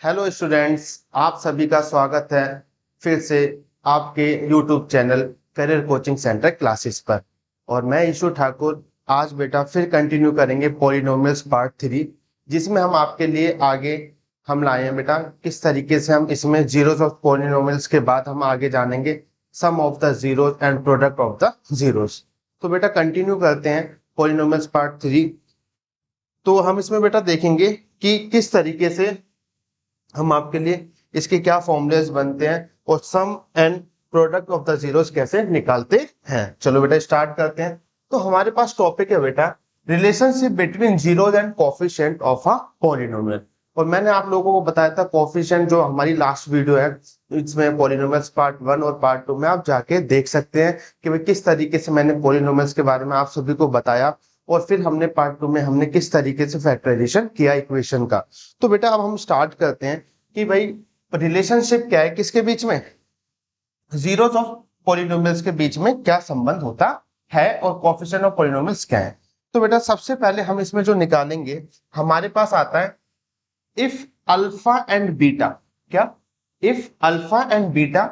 Hello students, आप सभी का स्वागत है फिर से आपके YouTube channel career coaching centre classes पर। और मैं ईशु ठाकुर आज बेटा फिर कंटिन्यू करेंगे पॉलिनोमियल्स पार्ट 3, जिसमें हम आपके लिए आगे हम लाए हैं बेटा किस तरीके से हम इसमें जीरोस ऑफ पॉलिनोमियल्स के बाद हम आगे जानेंगे sum of the zeros and product of the zeros. तो बेटा कंटिन्यू करते हैं पॉलिनोमियल्स पार्ट 3। तो हम इसमें बेटा देखेंगे कि किस तरीके से हम आपके लिए इसके क्या फॉर्मूलेस बनते हैं और sum and product of the zeros कैसे निकालते हैं। चलो बेटा स्टार्ट करते हैं। तो हमारे पास टॉपिक है बेटा relationship between zeros and coefficient of a polynomial. और मैंने आप लोगों को बताया था कोफिशिएंट जो हमारी लास्ट वीडियो है इसमें पॉलिनोमियल्स पार्ट 1 और पार्ट 2 में आप जाके देख सकते हैं कि भाई किस तरीके से मैंने पॉलिनोमियल्स के बारे में आप सभी को बताया और फिर हमने पार्ट 2 में हमने किस तरीके से फैक्टराइजेशन किया इक्वेशन का। तो बेटा अब हम स्टार्ट करते हैं कि भाई रिलेशनशिप क्या है किसके बीच में, जीरोस ऑफ पॉलिनोमियल्स के बीच में क्या संबंध होता है और कोएफिशिएंट ऑफ पॉलिनोमियल्स क्या है। तो बेटा सबसे पहले हम इसमें जो निकालेंगे हमारे पास आता है इफ अल्फा एंड बीटा, क्या if alpha and beta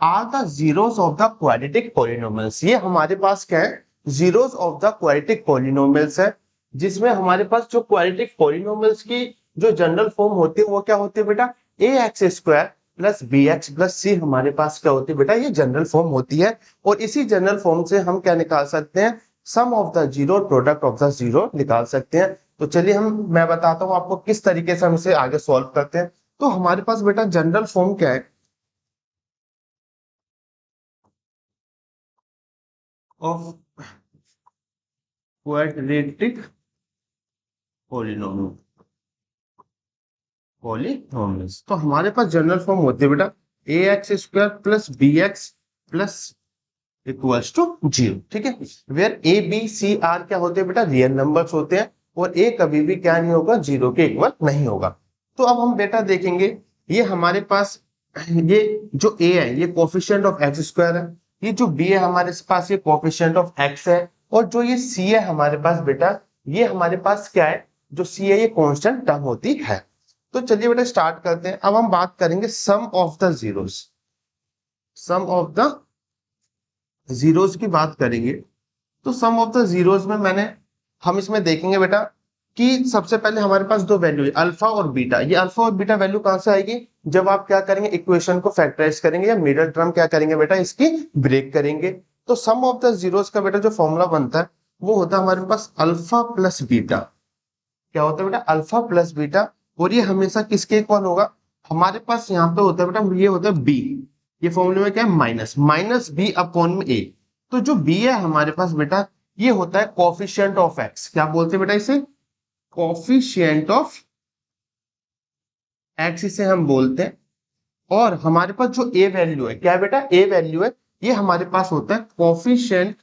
are the zeros of the quadratic polynomials. ये हमारे पास क्या है, zeros of the quadratic polynomials है, जिसमें हमारे पास जो क्वाड्रेटिक पॉलिनोमियल्स की जो जनरल फॉर्म होती है वो क्या होती है बेटा, a x square plus b x plus c हमारे पास क्या होती है बेटा, ये जनरल फॉर्म होती है। और इसी जनरल फॉर्म से हम क्या निकाल सकते हैं, सम ऑफ द जीरो और प्रोडक्ट ऑफ द जीरो निकाल सकते हैं। तो चलिए मैं बताता हूं आपको किस तरीके से हम इसे आगे सॉल्व करते हैं। तो हमारे पास बेटा जनरल फॉर्म क्या है ऑफ क्वाड्रेटिक पॉलिनोमियल पॉलिनोमियल्स। तो हमारे पास जनरल फॉर्म होती है बेटा a x square plus b x plus equals to zero. ठीक है, where a b c are क्या होते हैं बेटा, रियल नंबर्स होते हैं और ए कभी भी क्या नहीं होगा, जीरो के इक्वल नहीं होगा। तो अब हम बेटा देखेंगे ये हमारे पास ये जो ए है ये कोफिशिएंट ऑफ एक्स स्क्वायर है, ये जो बी है हमारे पास ये कोफिशिएंट ऑफ एक्स है, और जो ये सी है हमारे पास बेटा ये हमारे पास क्या है, जो सी है ये कांस्टेंट टर्म होती है। तो चलिए बेटा स्टार्ट करते हैं। अब हम बात करेंगे sum of the zeros, sum of the zeros की बात करेंगे। तो सम ऑफ द जीरोस में हम इसमें देखेंगे बेटा कि सबसे पहले हमारे पास दो वैल्यू है अल्फा और बीटा। ये अल्फा और बीटा वैल्यू कहां से आएगी, जब आप क्या करेंगे इक्वेशन को फैक्टराइज करेंगे या मिडिल टर्म क्या करेंगे बेटा इसकी ब्रेक करेंगे। तो सम ऑफ द जीरोस का बेटा जो फॉर्मूला बनता है वो होता है हमारे पास अल्फा प्लस बीटा। क्या होता है बेटा, अल्फा प्लस बीटा। और ये हमेशा किसके इक्वल होगा, हमारे पास यहाँ पे होता है बेटा ये होता है बी, ये फॉर्मूले में क्या है माइनस माइनस बी अपॉन में ए। तो जो बी है हमारे पास बेटा ये होता है कोफिशिएंट ऑफ एक्स। क्या बोलते हैं बेटा इसे, कोफिशिएंट ऑफ एक्स इसे हम बोलते हैं। और हमारे पास जो ए वैल्यू है क्या है बेटा, ए वैल्यू है ये हमारे पास होता है कोफिशिएंट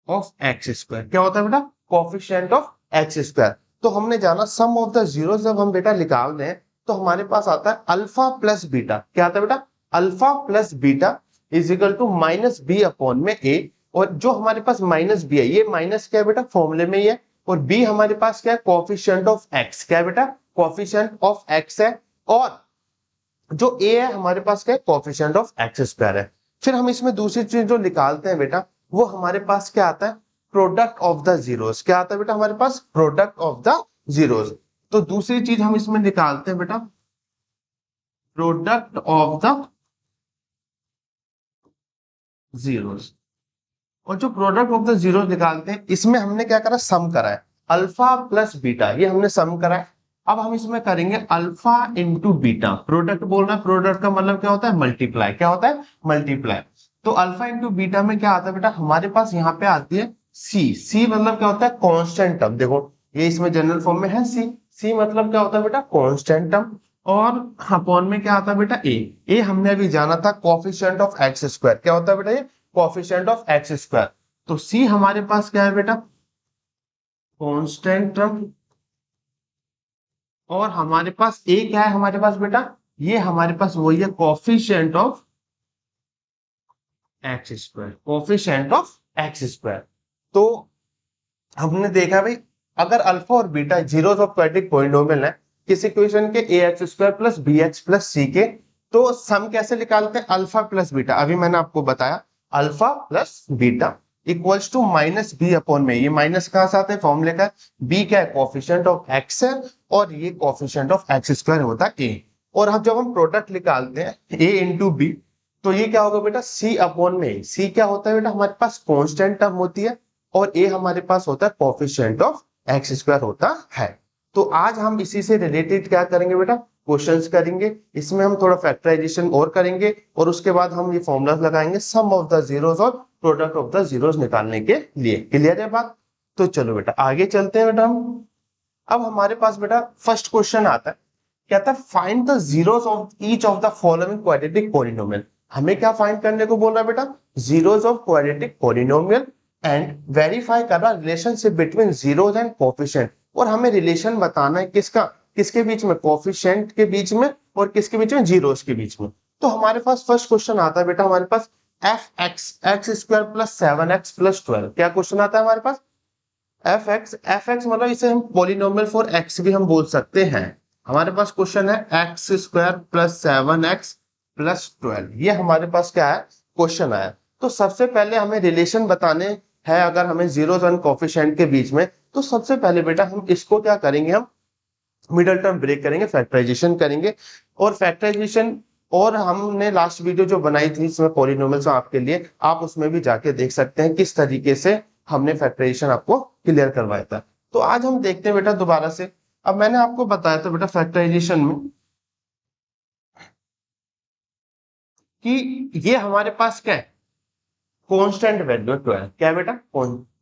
ऑफ एक्स स्क्वायर। क्या होता है बेटा, कोफिशिएंट ऑफ एक्स स्क्वायर। तो हमने जाना सम ऑफ द जीरो जब हम बेटा निकाल रहे हैं तो हमारे पास आता है अल्फा प्लस बीटा। क्या आता है बेटा, alpha plus beta is equal to minus B upon में ए। और जो हमारे पास माइनस बी है ये माइनस क्या है बेटा फॉर्मूले में ही है, और बी हमारे पास क्या है कोफिशिएंट ऑफ एक्स। क्या है बेटा, कोफिशिएंट ऑफ एक्स है। और जो ए है हमारे पास क्या है, कोफिशिएंट ऑफ एक्स स्क्वायर है। फिर हम इसमें दूसरी चीज जो निकालते हैं बेटा वो हमारे पास क्या आता है, प्रोडक्ट ऑफ द जीरोस। क्या आता है बेटा हमारे पास, प्रोडक्ट ऑफ द जीरोस। तो दूसरी चीज हम इसमें निकालते हैं बेटा प्रोडक्ट ऑफ द जीरोस। और जो प्रोडक्ट ऑफ द जीरोस निकालते हैं इसमें हमने क्या करा, सम करा है अल्फा प्लस बीटा, ये हमने सम करा है। अब हम इसमें करेंगे अल्फा इंटू बीटा। प्रोडक्ट बोलना, प्रोडक्ट का मतलब क्या होता है मल्टीप्लाई। क्या होता है, मल्टीप्लाई। तो अल्फा इंटू बीटा में क्या आता है बेटा, हमारे पास यहाँ पे आती है सी। सी मतलब क्या होता है, कांस्टेंट टर्म। देखो ये इसमें जनरल फॉर्म में है सी। सी मतलब क्या होता है बेटा, कांस्टेंट टर्म। और अपॉन में क्या आता है बेटा ए। ए हमने अभी जाना था कोफिशिएंट ऑफ एक्स स्क्वायर। क्या होता है बेटा, ये कोफिशिएंट ऑफ एक्स स्क्वायर। तो सी हमारे पास क्या है बेटा, कांस्टेंट टर्म। और हमारे पास ए क्या है हमारे पास बेटा, ये हमारे पास वही है coefficient of x square, coefficient of x square. तो हमने देखा भाई अगर अल्फा और beta zeros of quadratic polynomial है किसी इक्वेशन के ax² plus bx plus c के, तो सम कैसे निकालते हैं? अल्फा प्लस बीटा, अभी मैंने आपको बताया, alpha plus beta equals to minus B upon में, ये माइनस कहां से आता है? फॉर्मूले का, बी क्या है? कोफिशिएंट ऑफ एक्स है और ये कोफिशिएंट ऑफ x² होता है a। और अब जब हम प्रोडक्ट निकालते हैं a इंटू बी, तो ये क्या होगा बेटा? c अपॉन में। c क्या होता है बेटा? हमारे पास कांस्टेंट टर्म होती है और a हमारे पास होता है कोफिशिएंट ऑफ x² होता है। तो आज हम इसी से रिलेटेड क्या करेंगे बेटा? क्वेश्चंस करेंगे। इसमें हम थोड़ा फैक्टराइजेशन और करेंगे और उसके बाद हम ये फॉर्मूलाज लगाएंगे सम ऑफ द जीरोस और प्रोडक्ट ऑफ द जीरोस निकालने के लिए। क्लियर है बात? तो चलो बेटा आगे चलते हैं बेटा हम। अब हमारे पास बेटा फर्स्ट क्वेश्चन आता है, कहता है find the zeros of each of the following quadratic polynomial. हमें क्या फाइंड करने को बोल रहा है बेटा? Zeros of quadratic polynomial and verify करना relationship between zeros and coefficient. और हमें रिलेशन बताना है किसका? किसके बीच में? कोफिशिएंट के बीच में और किसके बीच में? जीरोस के बीच में। तो हमारे पास फर्स्ट क्वेश्चन आता है बेटा हमारे पास f(x) प्लस 7x प्लस 12। क्या क्वेश्चन आता है हमारे पास? f(x) मतलब इसे हम पॉलिनोमियल फॉर x भी हम बोल सकते हैं। हमारे पास क्वेश्चन है x² प्लस 7x प्लस 12, ये हमारे पास क्या है? क्वेश्चन आया। तो सबसे पहले हमें रिलेशन बताने हैं अगर हमें जीरोस एंड कोफिशिएंट के बीच में, तो सबसे पहले बेटा हम इसको क्या करेंगे? हम मिडल टर्म ब्रेक करेंगे, फैक्टराइजेशन करेंगे। और फैक्टराइजेशन और हमने लास्ट वीडियो जो बनाई थी इसमें पॉलिनोमियल्स आपके लिए, आप उसमें भी जाके देख सकते हैं किस तरीके से हमने फैक्टराइजेशन आपको क्लियर करवाया था। तो आज हम देखते हैं बेटा दोबारा से। अब मैंने आपको बताया था बेटा फैक्टराइजेशन में कि ये हमारे पास क्या है? Constant value 12। क्या है बेटा?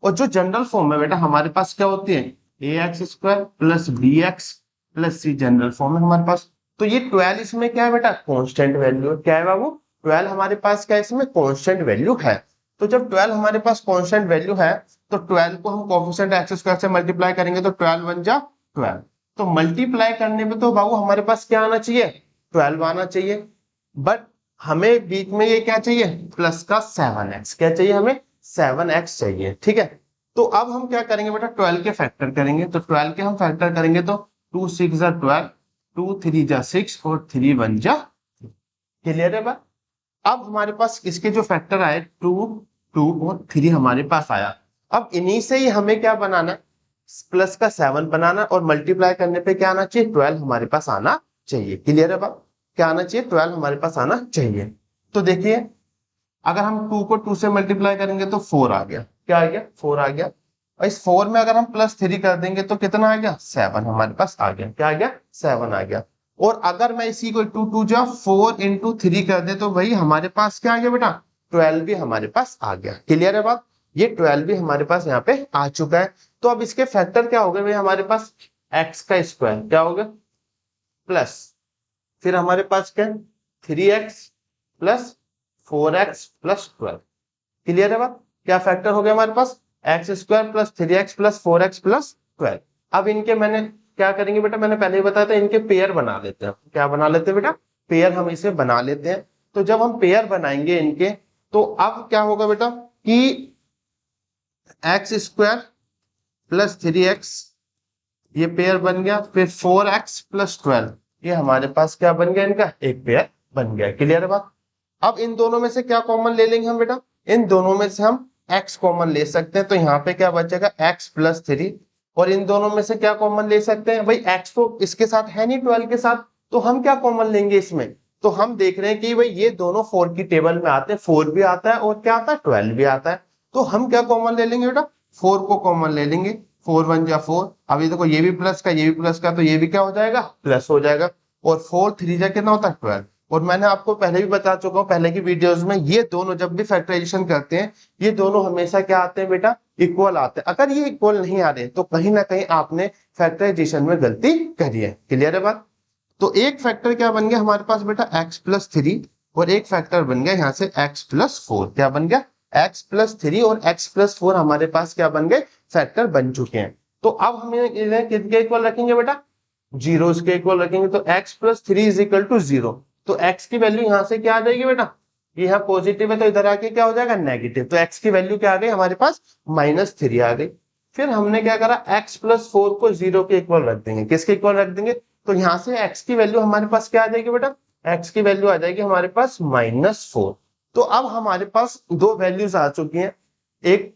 और जो जनरल फॉर्म है बेटा हमारे पास क्या होती है? ax² plus bx plus c general form है हमारे पास। तो ये 12 इसमें क्या है बेटा? Constant value. क्या है बाबू? 12 हमारे पास क्या है? इसमें कांस्टेंट वैल्यू है। तो जब 12 हमारे पास कांस्टेंट वैल्यू है तो 12 को हम कोफिशिएंट x² से मल्टीप्लाई करेंगे तो 12 1 जा 12। तो मल्टीप्लाई करने में तो बाबू हमारे पास क्या आना चाहिए? 12 आना चाहिए। बट हमें बीच में ये क्या चाहिए? प्लस का 7x। क्या चाहिए हमें? 7x चाहिए। ठीक है। तो अब हम क्या करेंगे बेटा? 12 के फैक्टर करेंगे। तो 12 के हम फैक्टर करेंगे तो 2 6 जा 12, 2 3 जा 6 और 3 1 जा। क्लियर है बात? अब हमारे पास इसके जो फैक्टर आए 2 2 और 3 हमारे पास आया। अब इन्हीं से ही हमें क्या बनाना? प्लस का 7 बनाना और मल्टीप्लाई करने पे क्या आना चाहिए? 12 हमारे पास आना चाहिए। क्लियर है बात? क्या आना चाहिए? 12 हमारे पास आना चाहिए। तो देखिए अगर हम 2 को 2 से मल्टीप्लाई करेंगे तो 4 आ गया। क्या आ गया? 4 आ गया। और इस 4 में अगर हम प्लस 3 कर देंगे तो कितना आ गया? 7 हमारे पास आ गया। क्या आ गया? 7 आ गया। और अगर मैं इसी को 2 2 जा 4 इंटू 3 कर दे तो भाई हमारे पास क्या आ गया बेटा? 12 भी हमारे पास आ गया। क्लियर है बात? ये 12 भी हमारे पास यहाँ पे आ चुका है। तो अब इसके फैक्टर क्या हो गए भाई हमारे पास? एक्स का स्क्वायर क्या हो गया? प्लस फिर हमारे पास क्या? 3x plus 4x plus 12। Clear है बात? क्या फैक्टर हो गया हमारे पास? x² plus 3x plus 4x plus 12। अब इनके मैंने क्या करेंगे बेटा? मैंने पहले ही बताया था इनके पेयर बना लेते हैं। क्या बना लेते हैं बेटा? पेयर हम इसे बना लेते हैं। तो जब हम पेयर बनाएंगे इनके तो अब क्या होगा बेटा कि x² प्लस 3x ये पेयर बन गया। फिर 4x प्लस 12 ये हमारे पास क्या बन गया? इनका एक पेयर बन गया। क्लियर है बात? अब इन दोनों में से क्या कॉमन ले लेंगे हम बेटा? इन दोनों में से हम x कॉमन ले सकते हैं। तो यहाँ पे क्या बचेगा? x plus 3। और इन दोनों में से क्या कॉमन ले सकते हैं भाई? x तो इसके साथ है नहीं 12 के साथ, तो हम क्या कॉमन लेंगे इसमें? तो हम देख रहे हैं कि भाई ये दोनों 4 की टेबल में आते हैं, 4 भी आता है और क्या आता है? 12 भी आता है। तो हम क्या कॉमन ले लेंगे बेटा? 4 को कॉमन ले लेंगे। 4 1 जा 4। अभी देखो ये भी प्लस का ये भी प्लस का, तो ये भी क्या हो जाएगा? प्लस हो जाएगा। और 4 3 जा कितना होता है? 12। और मैंने आपको पहले भी बता चुका हूँ पहले की वीडियोस में, ये दोनों जब भी फैक्टराइजेशन करते हैं ये दोनों हमेशा क्या आते हैं बेटा? इक्वल आते हैं। अगर ये इक्वल नहीं आ रहे तो कहीं ना कहीं आपने फैक्टराइजेशन में गलती करी है। क्लियर है बात? तो एक फैक्टर क्या बन गया हमारे पास बेटा? x प्लस 3 और एक फैक्टर बन गया यहाँ से x प्लस 4। क्या बन गया? x प्लस 3 और x प्लस 4 हमारे पास क्या बन गए? फैक्टर बन चुके हैं। तो अब हम इन्हें किसके इक्वल रखेंगे बेटा? जीरोस के इक्वल रखेंगे। तो x plus 3 is equal to 0। तो x की वैल्यू यहाँ से क्या आ जाएगी बेटा? ये यहाँ पॉजिटिव है तो इधर आके क्या हो जाएगा? नेगेटिव। तो x की वैल्यू क्या आ गई हमारे पास? -3 आ गई। फिर हमने क्या करा, x प्लस 4 को 0 के इक्वल रख देंगे। किसके इक्वल रख देंगे? तो यहाँ से x की वैल्यू हमारे पास क्या आ जाएगी बेटा? x की वैल्यू आ जाएगी हमारे पास -4। तो अब हमारे पास दो वैल्यूज आ चुकी हैं, एक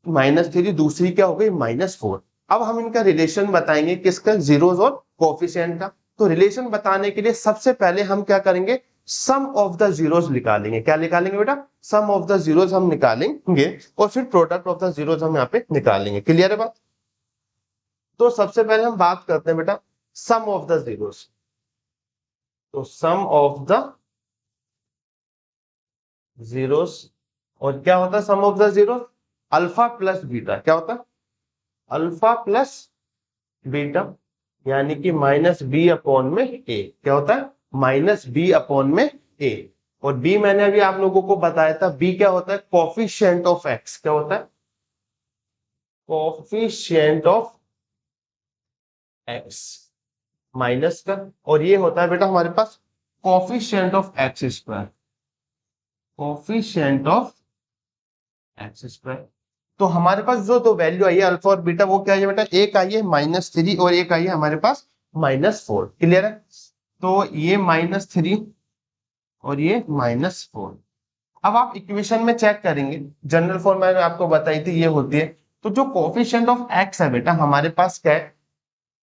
-3, दूसरी क्या हो गई -4। अब हम इनका रिलेशन बताएंगे, किसका? जीरोस और कोफिशिएंट का। तो रिलेशन बताने के लिए सबसे पहले हम क्या करेंगे, सम ऑफ द जीरोस निकालेंगे। क्या निकालेंगे बेटा? सम ऑफ द जीरोस हम निकालेंगे और फिर प्रोडक्ट ऑफ द जीरोस हम यहाँ पे निकालेंगे। क्लियर है बात? तो सबसे पहले हम बात करते हैं बेटा सम ऑफ द जीरोस। तो सम ऑफ द जीरोस, और क्या होता है sum of the zeros? Alpha plus beta. क्या होता है? अल्फा प्लस बीटा, यानी कि -b अपॉन में a। क्या होता है? -b अपॉन में a। और b मैंने अभी आप लोगों को बताया था, b क्या होता है? Coefficient of x। क्या होता है? कोफिशिएंट ऑफ x माइनस का, और ये होता है बेटा हमारे पास coefficient of x square. Coefficient of x square. तो हमारे पास जो दो वैल्यू आई है अल्फा और बीटा, वो क्या है बेटा? एक आई है -3 और एक आई है हमारे पास -4। क्लियर है? तो ये -3 और ये -4। अब आप इक्वेशन में चेक करेंगे, जनरल फॉर्म मैंने आपको बताई थी ये होती है। तो जो कोफिशिएंट ऑफ एक्स है बेटा हमारे पास क्या है?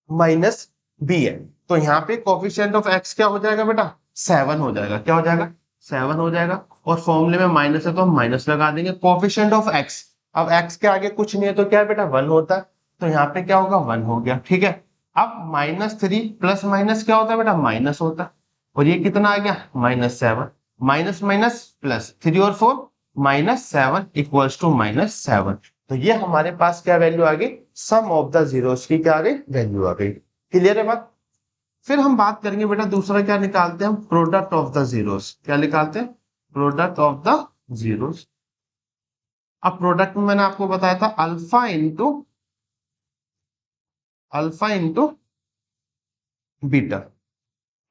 -b है। तो यहाँ पे कोफिशिएंट ऑफ एक्स क्या हो जाएगा बेटा? 7 हो जाएगा। क्या हो जाएगा? 7 हो जाएगा। और फॉर्मूले में माइनस है तो हम माइनस लगा देंगे। कोफिशिएंट ऑफ एक्स, अब एक्स के आगे कुछ नहीं है तो क्या है बेटा? 1 होता है। तो यहाँ पे क्या होगा? 1 हो गया। ठीक है। अब -3 प्लस माइनस क्या होता है बेटा? माइनस होता है। और ये कितना आ गया? -7। माइनस माइनस प्लस, 3 और 4 -7 इक्वल्स टू -7। तो ये हमारे पास क्या वैल्यू आ गई? सम ऑफ द जीरोस की क्या आ गई? वैल्यू आ गई। क्लियर है बात? फिर हम बात करेंगे बेटा दूसरा क्या निकालते हैं हम? Product of the zeros. क्या निकालते हैं? Product of the zeros. अब प्रोडक्ट में मैंने आपको बताया था अल्फा इंटू बीटा।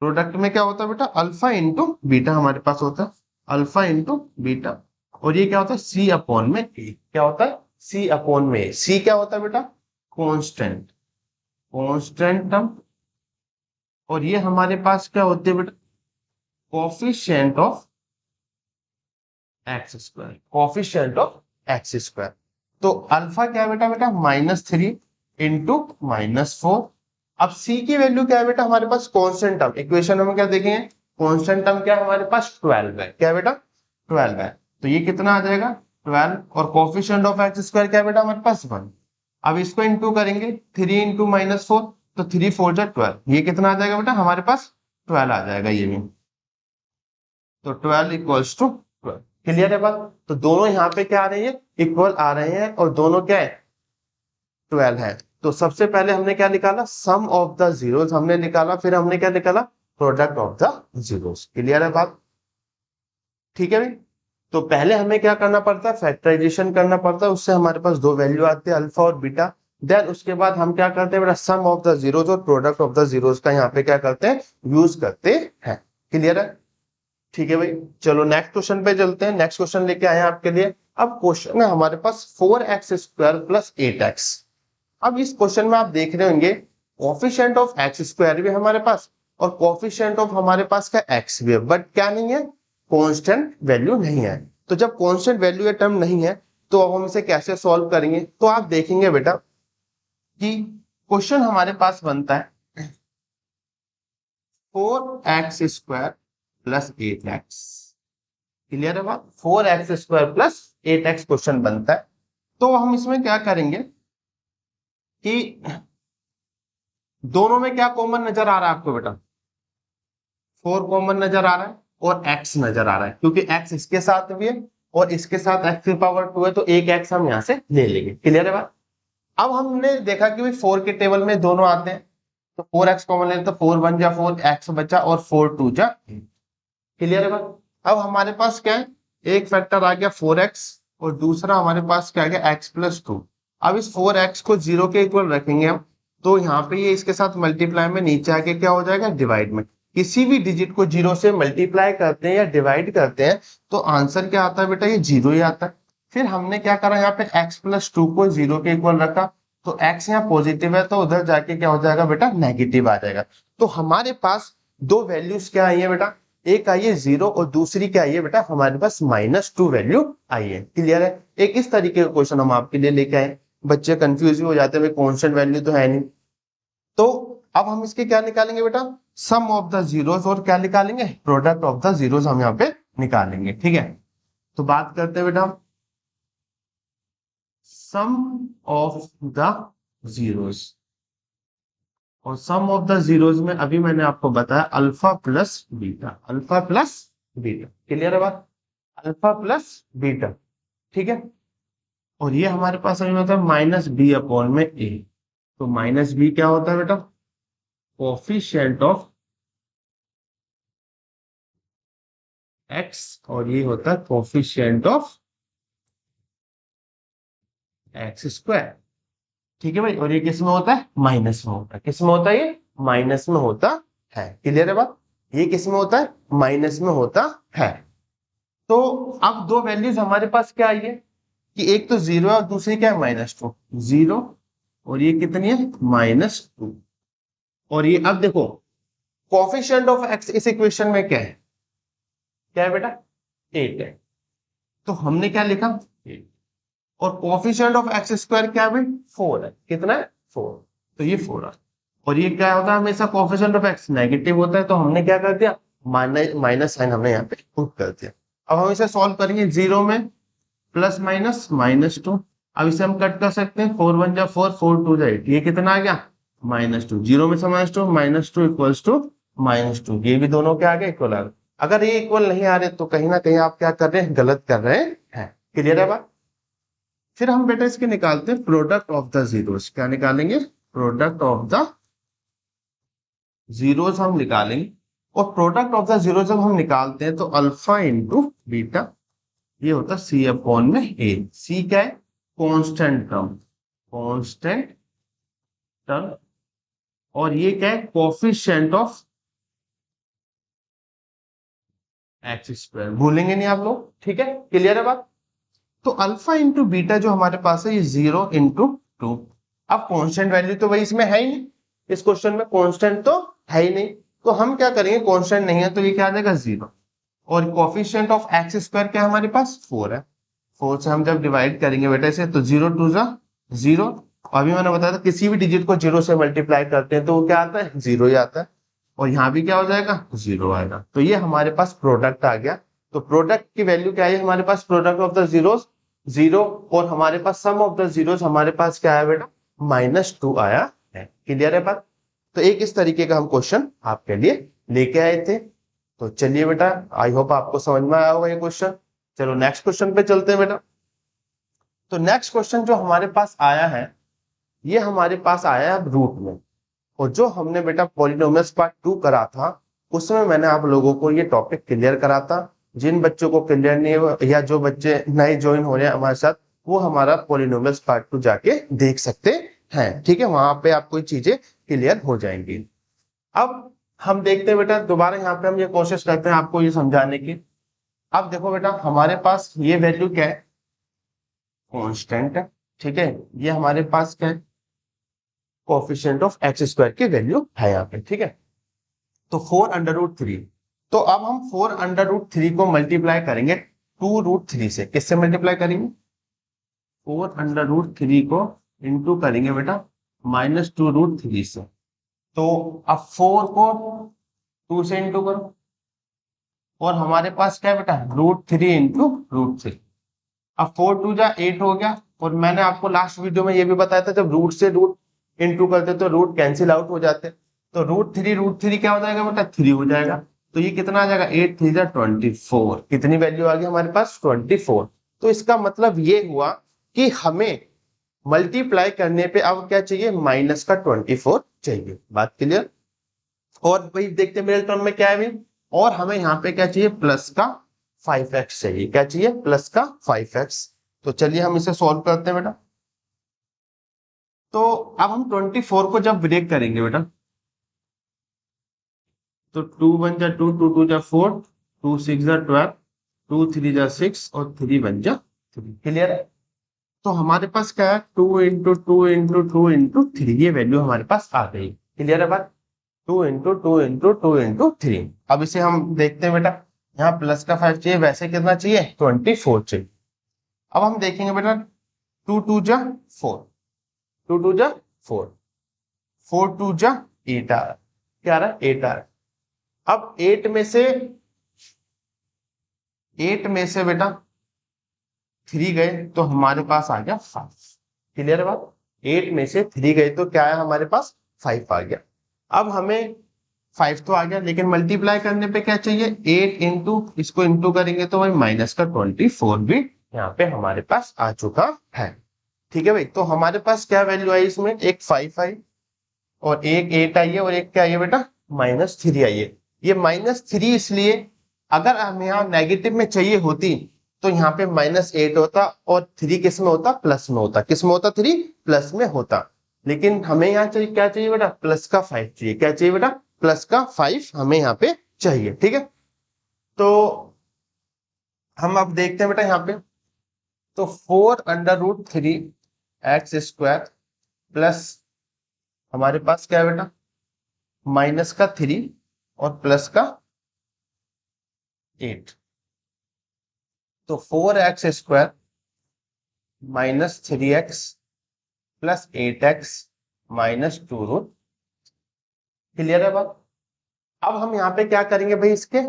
प्रोडक्ट में क्या होता है बेटा? अल्फा इंटू बीटा हमारे पास होता है, अल्फा इंटू बीटा। और ये क्या होता है? सी अपॉन में ए। क्या होता है? सी अपॉन में ए। सी क्या होता है बेटा? Constant, constant term. और ये हमारे पास क्या होते हैं बेटा? Coefficient of x square, coefficient of x square. तो अल्फा क्या है बेटा? -3 इंटू -4। अब सी की वैल्यू क्या है बेटा? हमारे पास कांस्टेंट टर्म। इक्वेशन में क्या देखेंगे? कांस्टेंट टर्म क्या है हमारे पास? 12 है। क्या है बेटा? 12 है। तो ये कितना आ जाएगा? 12। और कोफिशिएंट ऑफ एक्स स्क्वायर क्या है बेटा? हमारे पास 1। अब इसको इंटू करेंगे, 3 इंटू -4, तो 3 4 जा 12। ये कितना आ जाएगा बेटा? हमारे पास 12 आ जाएगा ये भी। तो 12 इक्वल्स टू 12। क्लियर है बात? तो दोनों यहाँ पे क्या आ रही है? इक्वल आ रहे हैं, और दोनों क्या है? 12 है। तो सबसे पहले हमने क्या निकाला? सम ऑफ द जीरोस हमने निकाला। फिर हमने क्या निकाला? Product of the zeros. Clear है बात? ठीक है भाई। तो पहले हमें क्या करना पड़ता है? फैक्टराइजेशन करना पड़ता है। उससे हमारे पास दो वैल्यू आते हैं, अल्फा और बीटा। देन उसके बाद हम क्या करते हैं बेटा? सम ऑफ द जीरोस और प्रोडक्ट ऑफ द जीरोस का यहाँ पे क्या करते हैं? यूज करते हैं। क्लियर है? ठीक है भाई। चलो नेक्स्ट क्वेश्चन पे चलते हैं। नेक्स्ट क्वेश्चन लेके आए हैं आपके लिए। अब क्वेश्चन है हमारे पास 4x स्क्वायर प्लस 8x। अब इस क्वेश्चन में आप देख रहे होंगे कोफिशिएंट ऑफ एक्स स्क्वायर भी हमारे पास, और कोफिशिएंट ऑफ हमारे पास का एक्स भी है, बट क्या नहीं है? कांस्टेंट वैल्यू नहीं है। तो जब कांस्टेंट वैल्यू या टर्म नहीं है, तो अब हम इसे कैसे सॉल्व करेंगे? तो आप देखेंगे बेटा कि क्वेश्चन हमारे पास बनता है 4x square plus 8x। Clear है बात? 4x square plus 8x question बनता है। तो हम इसमें क्या करेंगे कि दोनों में क्या कॉमन नजर आ रहा है आपको बेटा? 4 कॉमन नजर आ रहा है और x नजर आ रहा है, क्योंकि x इसके साथ भी है और इसके साथ x की पावर 2 है, तो एक x हम यहां से ले लेंगे। क्लियर है बात? अब हमने देखा कि भाई 4 के टेबल में दोनों आते हैं, तो 4x कॉमन ले तो 4 1 जा 4 x बचा और 4 2 जा। क्लियर है बात? अब हमारे पास क्या है? एक फैक्टर आ गया 4x और दूसरा हमारे पास क्या आ गया? x plus 2। अब इस 4x को 0 के इक्वल रखेंगे हम, तो यहाँ पे ये इसके साथ मल्टीप्लाई में नीचे आके क्या हो जाएगा? डिवाइड में। किसी भी डिजिट को 0 से मल्टीप्लाई करते हैं या डिवाइड करते हैं तो आंसर क्या आता है बेटा? ये 0 ही आता है। फिर हमने क्या करा, यहाँ पे x+2 को 0 के इक्वल रखा, तो x यहाँ पॉजिटिव है तो उधर जाके क्या हो जाएगा बेटा, नेगेटिव आ जाएगा। तो हमारे पास दो वैल्यूज क्या आई है बेटा, एक आई है 0 और दूसरी क्या आई है बेटा, हमारे पास -2 वैल्यू आई है। क्लियर है? एक इस तरीके का क्वेश्चन हम आपके लिए लेके आए। बच्चे कंफ्यूज भी हो जाते हैं, कॉन्स्टेंट वैल्यू तो है नहीं। तो अब हम इसके क्या निकालेंगे बेटा, सम ऑफ द जीरोस, और क्या निकालेंगे, प्रोडक्ट ऑफ द जीरोस हम यहाँ पे निकालेंगे। ठीक है, तो बात करते हैं बेटा सम ऑफ द जीरोस। और सम ऑफ द जीरोस में अभी मैंने आपको बताया alpha plus beta, alpha plus beta. Clear है बात, अल्फा प्लस बीटा। ठीक है, और ये हमारे पास अभी होता है -b में a। तो -b क्या होता है बेटा, कोफिशिएंट ऑफ x, और ये होता है कोफिशिएंट ऑफ x²। ठीक है भाई, और ये किस में होता है, माइनस में होता है। किस में होता है, ये माइनस में होता है। क्लियर है बात, ये किस में होता है, माइनस में होता है। तो अब दो वैल्यूज हमारे पास क्या आई है कि एक तो 0 है और दूसरी क्या है, -2। 0 और ये कितनी है, -2। और ये अब देखो कोफिशिएंट ऑफ x इस इक्वेशन में क्या है बेटा, 8 है। तो हमने क्या लिखा 8, और कोफिशिएंट ऑफ x² क्या है, 4 है। कितना है, 4। तो ये 4 है। और ये क्या होता है, हमेशा कोफिशिएंट ऑफ x नेगेटिव होता है, तो हमने क्या कर दिया, माइनस साइन हमने यहाँ पे पुट कर दिया। अब हम इसे सॉल्व करेंगे, 0 में प्लस माइनस -2। अब इसे हम कट कर सकते हैं, 4 1 जा 4, 4 2 जा 8। ये कितना आ गया, -2। 0 में से -2, -2 इक्वल्स टू -2। ये भी दोनों क्या आ गए, इक्वल आ गए। अगर ये इक्वल नहीं आ रहे तो कहीं ना कहीं आप क्या कर रहे हैं, गलत कर रहे हैं। क्लियर है बात। फिर हम बेटा इसके निकालते हैं प्रोडक्ट ऑफ द जीरोस। क्या निकालेंगे, प्रोडक्ट ऑफ द जीरोस हम निकालेंगे। और प्रोडक्ट ऑफ द जीरो जब हम निकालते हैं तो अल्फा इंटू बीटा, ये होता है c में a। c क्या है, कांस्टेंट टर्म, कांस्टेंट टर्म। और ये क्या है, कोफिशिएंट ऑफ x²। भूलेंगे नहीं आप लोग, ठीक है, क्लियर है बात। तो अल्फा इंटू बीटा जो हमारे पास है, ये 0 इंटू 2। अब कांस्टेंट वैल्यू तो भाई इसमें है ही नहीं, इस क्वेश्चन में कांस्टेंट तो है ही नहीं। तो हम क्या करेंगे, कांस्टेंट नहीं है तो ये क्या आ जाएगा, 0। और कोफिशिएंट ऑफ x² क्या हमारे पास, 4 है। 4 से हम जब डिवाइड करेंगे बेटा इसे, तो 0 2 जा 0। अभी मैंने बताया था किसी भी डिजिट को 0 से मल्टीप्लाई करते हैं तो वो क्या आता है, 0 ही आता है। और यहाँ भी क्या हो जाएगा, 0 आएगा। तो ये हमारे पास प्रोडक्ट आ गया। तो प्रोडक्ट की वैल्यू क्या है हमारे पास, प्रोडक्ट ऑफ द जीरोस 0, और हमारे पास सम ऑफ द जीरोस हमारे पास क्या है बेटा, -2 आया है। क्लियर है बात। तो एक इस तरीके का हम क्वेश्चन आपके लिए लेके आए थे। तो चलिए बेटा, आई होप आपको समझ में आया होगा ये क्वेश्चन। चलो नेक्स्ट क्वेश्चन पे चलते हैं बेटा। तो नेक्स्ट क्वेश्चन जो हमारे पास आया है, ये हमारे पास आया है रूट में। और जो हमने बेटा पॉलिनोमियल्स पार्ट 2 करा था, उसमें मैंने आप लोगों को ये टॉपिक क्लियर करा था। जिन बच्चों को क्लियर नहीं हुआ या जो बच्चे नए ज्वाइन हो रहे हैं हमारे साथ, वो हमारा पॉलिनोमियल्स पार्ट 2 जाके देख सकते हैं। ठीक है, वहां पे आपको ये चीजें क्लियर हो जाएंगी। अब हम देखते हैं बेटा, दोबारा यहाँ पे हम ये कोशिश करते हैं आपको ये समझाने की। अब देखो बेटा, हमारे पास ये वैल्यू क्या है, कांस्टेंट है। ठीक है, ये हमारे पास क्या है, कोफिशिएंट ऑफ x² की वैल्यू है यहाँ पे। ठीक है, तो 4√3। तो अब हम 4√3 को मल्टीप्लाई करेंगे 2√3 से। किससे मल्टीप्लाई करेंगे, 4√3 को इंटू करेंगे बेटा -2√3 से। तो अब 4 को 2 से इंटू करो, और हमारे पास क्या है बेटा, √3 इंटू √3। अब 4 2 जा 8 हो गया। और मैंने आपको लास्ट वीडियो में ये भी बताया था, जब रूट से रूट इंटू करते तो रूट कैंसिल आउट हो जाते। तो √3 क्या हो जाएगा बेटा, 3 हो जाएगा। तो ये कितना आ जाएगा, 8 3 जा 24। कितनी वैल्यू आ गई हमारे पास, 24। तो इसका मतलब ये हुआ कि हमें मल्टीप्लाई करने पे अब क्या चाहिए, माइनस का 24 चाहिए। बात क्लियर। और भाई देखते मेरे टर्म में क्या है भाई, और हमें यहाँ पे क्या चाहिए, प्लस का 5x चाहिए। क्या चाहिए, प्लस का 5x। तो चलिए हम इसे सॉल्व करते हैं बेटा। तो अब हम 24 को जब ब्रेक करेंगे बेटा, तो 2 1 जा 2, 2 2 जा 4, 2 6 जा 12, 2 3 जा 6 और 3 1 जा 3। क्लियर है? तो हमारे पास क्या है, 2 × 2 × 2 × 3, ये वैल्यू हमारे पास आ गई। क्लियर है बात? 2 × 2 × 2 × 3। अब इसे हम देखते हैं बेटा, यहाँ प्लस का 5 चाहिए, वैसे कितना चाहिए, 24 चाहिए। अब हम देखेंगे बेटा, 2 × 2 = 4, 2 × 2 = 4, 4 × 2 = 8 आ रहा है। क्या आ रहा है? 8 आ रहा है। अब 8 में से बेटा 3 गए तो हमारे पास आ गया 5। क्लियर है बात? 8 में से 3 गए तो क्या है, हमारे पास 5 आ गया। अब हमें 5 तो आ गया, लेकिन मल्टीप्लाई करने पे क्या चाहिए, 8 इंटू, इसको इंटू करेंगे तो भाई माइनस का 24 भी यहाँ पे हमारे पास आ चुका है। ठीक है भाई, तो हमारे पास क्या वैल्यू आई इसमें, एक 5 आई और एक 8 आई है और एक क्या आई है बेटा, -3 आई है। ये -3 इसलिए, अगर हम यहाँ नेगेटिव में चाहिए होती तो यहाँ पे -8 होता और 3 किस में होता, प्लस में होता। किस में होता? 3 प्लस में होता। लेकिन हमें यहाँ चाहिए, क्या चाहिए बेटा, प्लस का 5 चाहिए। क्या चाहिए बेटा? प्लस का 5 हमें यहाँ पे चाहिए। ठीक है, तो हम अब देखते हैं बेटा यहाँ पे, तो 4√3x² प्लस हमारे पास क्या है बेटा, माइनस का 3 और प्लस का 8, तो 4x² -3x plus 8x -2√। Clear है बात? अब हम यहाँ पे क्या करेंगे भाई, इसके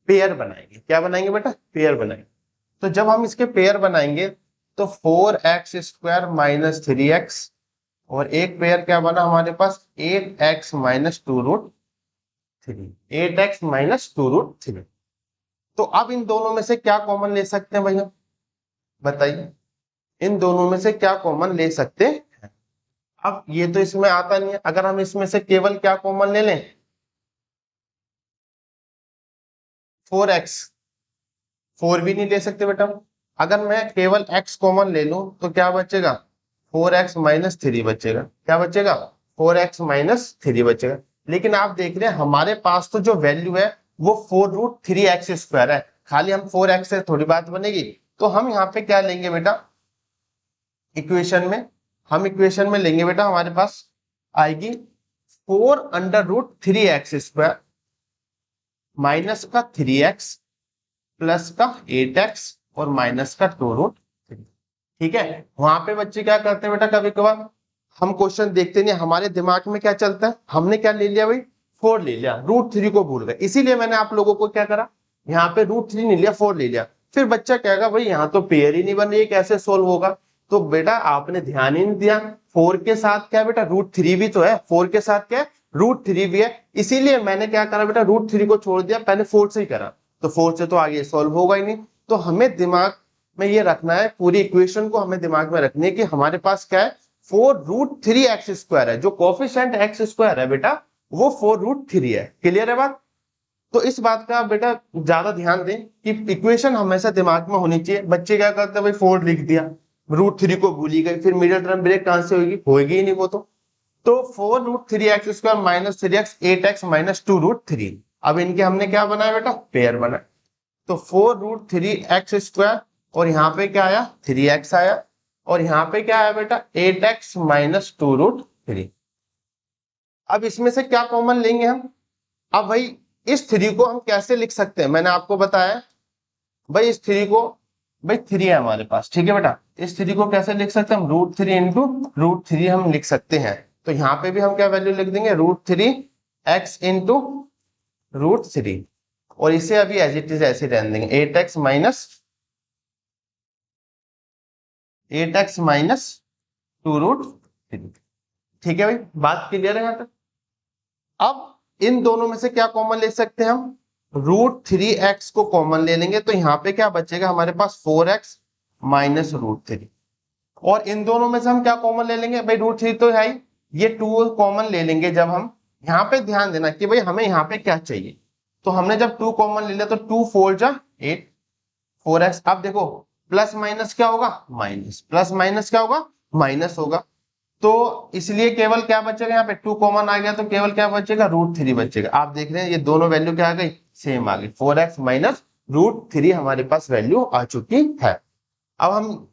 पेयर बनाएंगे। क्या बनाएंगे बेटा? पेयर बनाएंगे। तो जब हम इसके पेयर बनाएंगे तो 4x² -3x और एक पेयर क्या बना हमारे पास, 8x -2√3, 8x -2√3। तो अब इन दोनों में से क्या कॉमन ले सकते हैं भैया, बताइए, इन दोनों में से क्या कॉमन ले सकते हैं? अब ये तो इसमें आता नहीं है, अगर हम इसमें से केवल क्या कॉमन ले लें, 4x, 4 भी नहीं ले सकते बेटा। अगर मैं केवल x कॉमन ले लूं तो क्या बचेगा, 4x -3 बचेगा। क्या बचेगा? 4x -3 बचेगा। लेकिन आप देख रहे हैं हमारे पास तो जो वैल्यू है वो 4√3x² है, खाली हम 4x से थोड़ी बात बनेगी। तो हम यहाँ पे क्या लेंगे बेटा, इक्वेशन में, हम इक्वेशन में लेंगे बेटा, हमारे पास आएगी 4√3x² माइनस का 3x प्लस का 8x और माइनस का 2√3। ठीक है, वहां पे बच्चे क्या करते हैं बेटा, कभी कभार हम क्वेश्चन देखते नहीं, हमारे दिमाग में क्या चलता है, हमने क्या ले लिया भाई, 4 ले लिया, √3 को भूल गए। इसीलिए मैंने आप लोगों को क्या करा, यहाँ पे √3 नहीं लिया, 4 ले लिया। फिर बच्चा कहेगा भाई यहाँ तो पेयर ही नहीं बन रही है, कैसे सोल्व होगा। तो बेटा आपने ध्यान ही नहीं दिया, 4 के साथ क्या बेटा, √3 भी तो है, 4 के साथ क्या है, √3 भी है। इसीलिए मैंने क्या करा बेटा, √3 को छोड़ दिया, पहले 4 से ही करा। तो 4 से तो आगे सोल्व होगा ही नहीं। तो हमें दिमाग में ये रखना है, पूरी इक्वेशन को हमें दिमाग में रखनी है कि हमारे पास क्या है, 4√3x² है, जो कोफिशिएंट x² है बेटा वो 4√3 है। क्लियर है बात? तो इस बात का बेटा ज्यादा ध्यान दें कि इक्वेशन हमेशा दिमाग में होनी चाहिए। बच्चे क्या करते हैं भाई, 4 लिख दिया, √3 को भूल ही गए, फिर मिडिल टर्म ब्रेक कहां से होगी ही नहीं वो तो 4√3x² -3x 8x -2√3। अब इनके हमने क्या बनाया बेटा, पेयर बनाया। तो 4√3x² और यहाँ पे क्या आया, 3x आया, और यहाँ पे क्या आया बेटा, 8x -2√3। अब इसमें से क्या कॉमन लेंगे हम, अब भाई इस 3 को हम कैसे लिख सकते हैं, मैंने आपको बताया भाई इस 3 को, भाई 3 है हमारे पास, ठीक है बेटा, इस 3 को कैसे लिख सकते हैं हम, √3 इंटू √3 हम लिख सकते हैं। तो यहाँ पे भी हम क्या वैल्यू लिख देंगे, √3x इंटू √3, और इसे अभी एज इट इज ऐसे रहने देंगे, 8x -2√3। ठीक है भाई, बात क्लियर है यहाँ तक? अब इन दोनों में से क्या कॉमन ले सकते हैं हम, √3x को कॉमन ले लेंगे, तो यहाँ पे क्या बचेगा हमारे पास, 4x -√3। और इन दोनों में से हम क्या कॉमन ले लेंगे भाई, √3 तो है ही, ये 2 कॉमन ले लेंगे। जब हम यहाँ पे ध्यान देना कि भाई हमें यहाँ पे क्या चाहिए, तो हमने जब 2 कॉमन ले लिया तो 2 4 जा 8, 4x। अब देखो प्लस माइनस क्या होगा, माइनस, प्लस माइनस क्या होगा, माइनस होगा। तो इसलिए केवल क्या बचेगा, यहाँ पे 2 कॉमन आ गया तो केवल क्या बचेगा, √3 बचेगा। आप देख रहे हैं ये दोनों वैल्यू क्या आ गई, सेम आ गई, 4x -√3 हमारे पास वैल्यू आ चुकी है। अब हम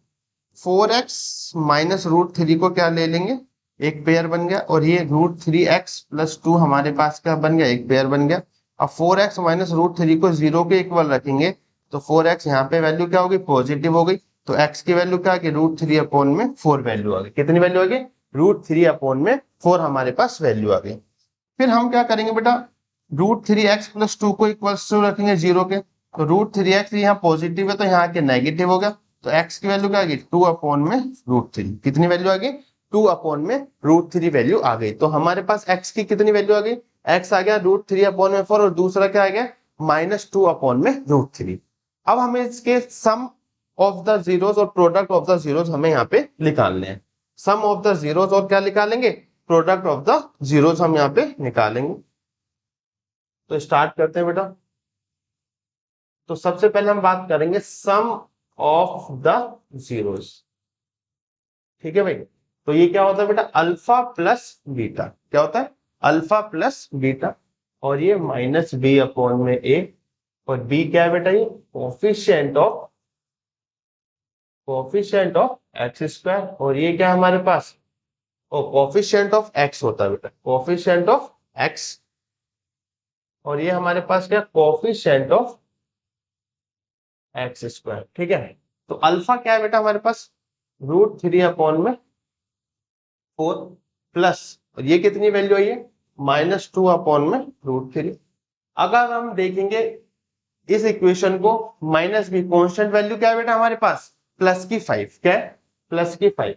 4x माइनस रूट थ्री को क्या ले लेंगे, एक पेयर बन गया, और ये root three X plus two हमारे पास क्या बन गया, एक पेयर बन गया। अब 4x माइनस रूट थ्री को जीरो के इक्वल रखेंगे तो 4x यहाँ पे वैल्यू क्या होगी, पॉजिटिव हो गई, तो x की वैल्यू क्या आ गई, रूट थ्री अपॉन में 4 वैल्यू आ गई। कितनी वैल्यू आ गई, रूट थ्री अपॉन में 4 हमारे पास वैल्यू आ गई। फिर हम क्या करेंगे बेटा, root three X plus two को इक्वल टू रखेंगे जीरो के, तो रूट थ्री एक्स यहाँ पॉजिटिव है तो यहाँ के नेगेटिव हो गया, तो x की वैल्यू क्या आ गई, टू अपॉन में रूट थ्री। कितनी वैल्यू आ गई, टू अपॉन में रूट थ्री वैल्यू आ गई। तो हमारे पास x की कितनी वैल्यू आ गई, x आ गया रूट थ्री अपॉन में 4, और दूसरा क्या आ गया, माइनस टू अपॉन में रूट थ्री। अब हमें इसके सम ऑफ द जीरोस और प्रोडक्ट ऑफ द जीरोस हमें यहाँ पे निकालने हैं। सम ऑफ द जीरोस और क्या निकालेंगे, प्रोडक्ट ऑफ द जीरोस हम यहाँ पे निकालेंगे। तो स्टार्ट करते हैं बेटा। तो सबसे पहले हम बात करेंगे सम ऑफ द जीरोस। ठीक है भाई, तो ये क्या होता है बेटा, अल्फा प्लस बीटा। क्या होता है, अल्फा प्लस बीटा, और ये माइनस बी अपॉन में ए, और बी क्या है बेटा, ये कोफिशिएंट ऑफ एक्स स्क्वायर, और ये क्या है हमारे पास, कोफिशिएंट ऑफ एक्स होता है बेटा, कोफिशिएंट ऑफ एक्स, और ये हमारे पास क्या, कोफिशिएंट ऑफ एक्स स्क्वायर। ठीक है, तो अल्फा क्या है बेटा हमारे पास, रूट थ्री अपॉन में 4 प्लस, और ये कितनी वैल्यू आई है, माइनस टू अपॉन में रूट थ्री। अगर हम देखेंगे इस इक्वेशन को, माइनस बी कांस्टेंट वैल्यू क्या है बेटा हमारे पास, प्लस की 5, क्या है, प्लस की 5,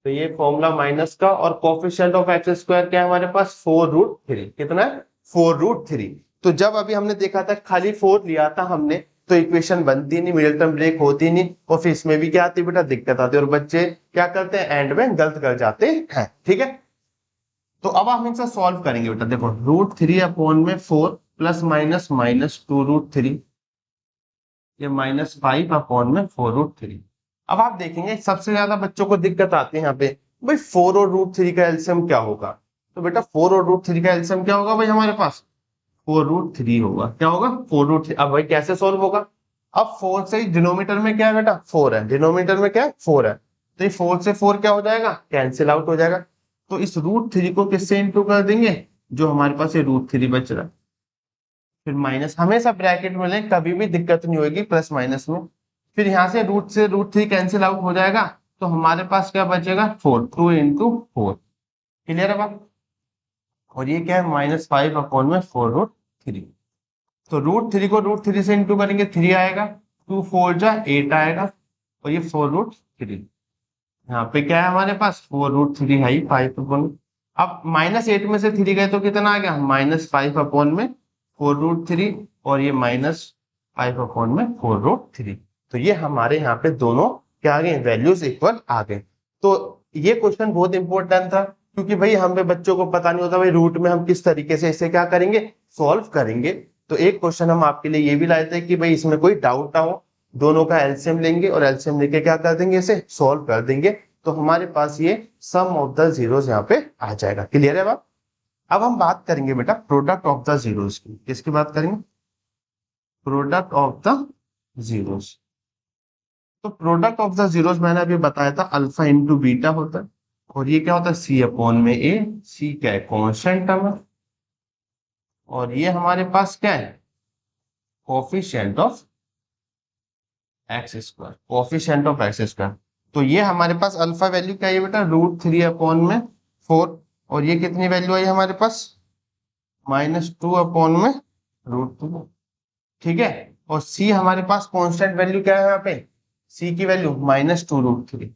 तो ये फॉर्मूला माइनस का, और कोफिशिएंट ऑफ एक्स स्क्वायर क्या है हमारे पास, 4 रूट थ्री। कितना है, 4 रूट थ्री। तो जब अभी हमने देखा था खाली 4 लिया था हमने, तो इक्वेशन बनती नहीं, मिडिल टर्म ब्रेक होती नहीं, और फिर इसमें भी क्या आती बेटा, दिक्कत आती है, और बच्चे क्या करते हैं, एंड में गलत कर जाते हैं। ठीक है, तो अब हम इनसे सॉल्व करेंगे बेटा। देखो रूट थ्री अपॉन में 4 plus minus minus two root three, ये माइनस 5 अपॉन में 4 रूट थ्री। अब आप देखेंगे सबसे ज्यादा बच्चों को दिक्कत आती है यहाँ पे, भाई 4 और रूट थ्री का एलसीएम क्या होगा। तो बेटा 4 और रूट थ्री का एलसीएम क्या होगा भाई हमारे पास, 4 रूट थ्री होगा। क्या होगा, 4 रूट थ्री। अब भाई कैसे सोल्व होगा, अब 4 से डिनोमिनेटर में क्या है बेटा, 4 है, डिनोमिनेटर में क्या है, 4 है, तो ये 4 से 4 क्या हो जाएगा, कैंसिल आउट हो जाएगा। तो इस रूट थ्री को किससे इंटू कर देंगे, जो हमारे पास ये रूट थ्री बच रहा है, फिर माइनस, हमेशा ब्रैकेट में लें, कभी भी दिक्कत नहीं होगी प्लस माइनस में। फिर यहाँ से रूट थ्री कैंसिल आउट हो जाएगा, तो हमारे पास क्या बचेगा, 4, 2 इंटू 4। क्लियर है बात, और ये क्या है, माइनस 5 अपॉन में 4 रूट थ्री। तो रूट थ्री को रूट थ्री से इंटू करेंगे, 3 आएगा, 2 4 जा 8 आएगा, और ये 4 रूट थ्री। यहाँ पे क्या है हमारे पास, 4 रूट थ्री है, 5 अपॉन, अब माइनस 8 में से 3 गए तो कितना आ गया, माइनस 5 अपॉन में 4 रूट थ्री, और ये माइनस 5 अपॉन में 4 रूट थ्री। तो ये हमारे यहाँ पे दोनों क्या आ गए, वैल्यूज इक्वल आ गए। तो ये क्वेश्चन बहुत इंपॉर्टेंट था, क्योंकि भाई हमें बच्चों को पता नहीं होता भाई रूट में हम किस तरीके से इसे क्या करेंगे, सॉल्व करेंगे। तो एक क्वेश्चन हम आपके लिए ये भी लाए थे कि भाई इसमें कोई डाउट ना हो, दोनों का एलसीएम लेंगे, और एलसीएम लेके क्या कर देंगे, इसे सॉल्व कर देंगे, तो हमारे पास ये सम ऑफ द जीरोस यहाँ पे आ जाएगा। क्लियर है बात। अब हम बात करेंगे बेटा प्रोडक्ट ऑफ द जीरोस की। किसकी बात करेंगे, प्रोडक्ट ऑफ द जीरोस। तो प्रोडक्ट ऑफ द जीरोस मैंने अभी बताया था अल्फा इंटू बीटा होता है, और ये क्या होता है, सी अपॉन में ए। सी क्या है, कांस्टेंट टर्म है, और ये हमारे पास क्या है, coefficient of x square, coefficient of x square. तो ये हमारे पास अल्फा वैल्यू क्या है बेटा, रूट थ्री अपॉन में 4, और ये कितनी वैल्यू आई हमारे पास, माइनस टू अपॉन में रूट टू। ठीक है, और सी हमारे पास कांस्टेंट वैल्यू क्या है यहाँ पे, सी की value minus two root three,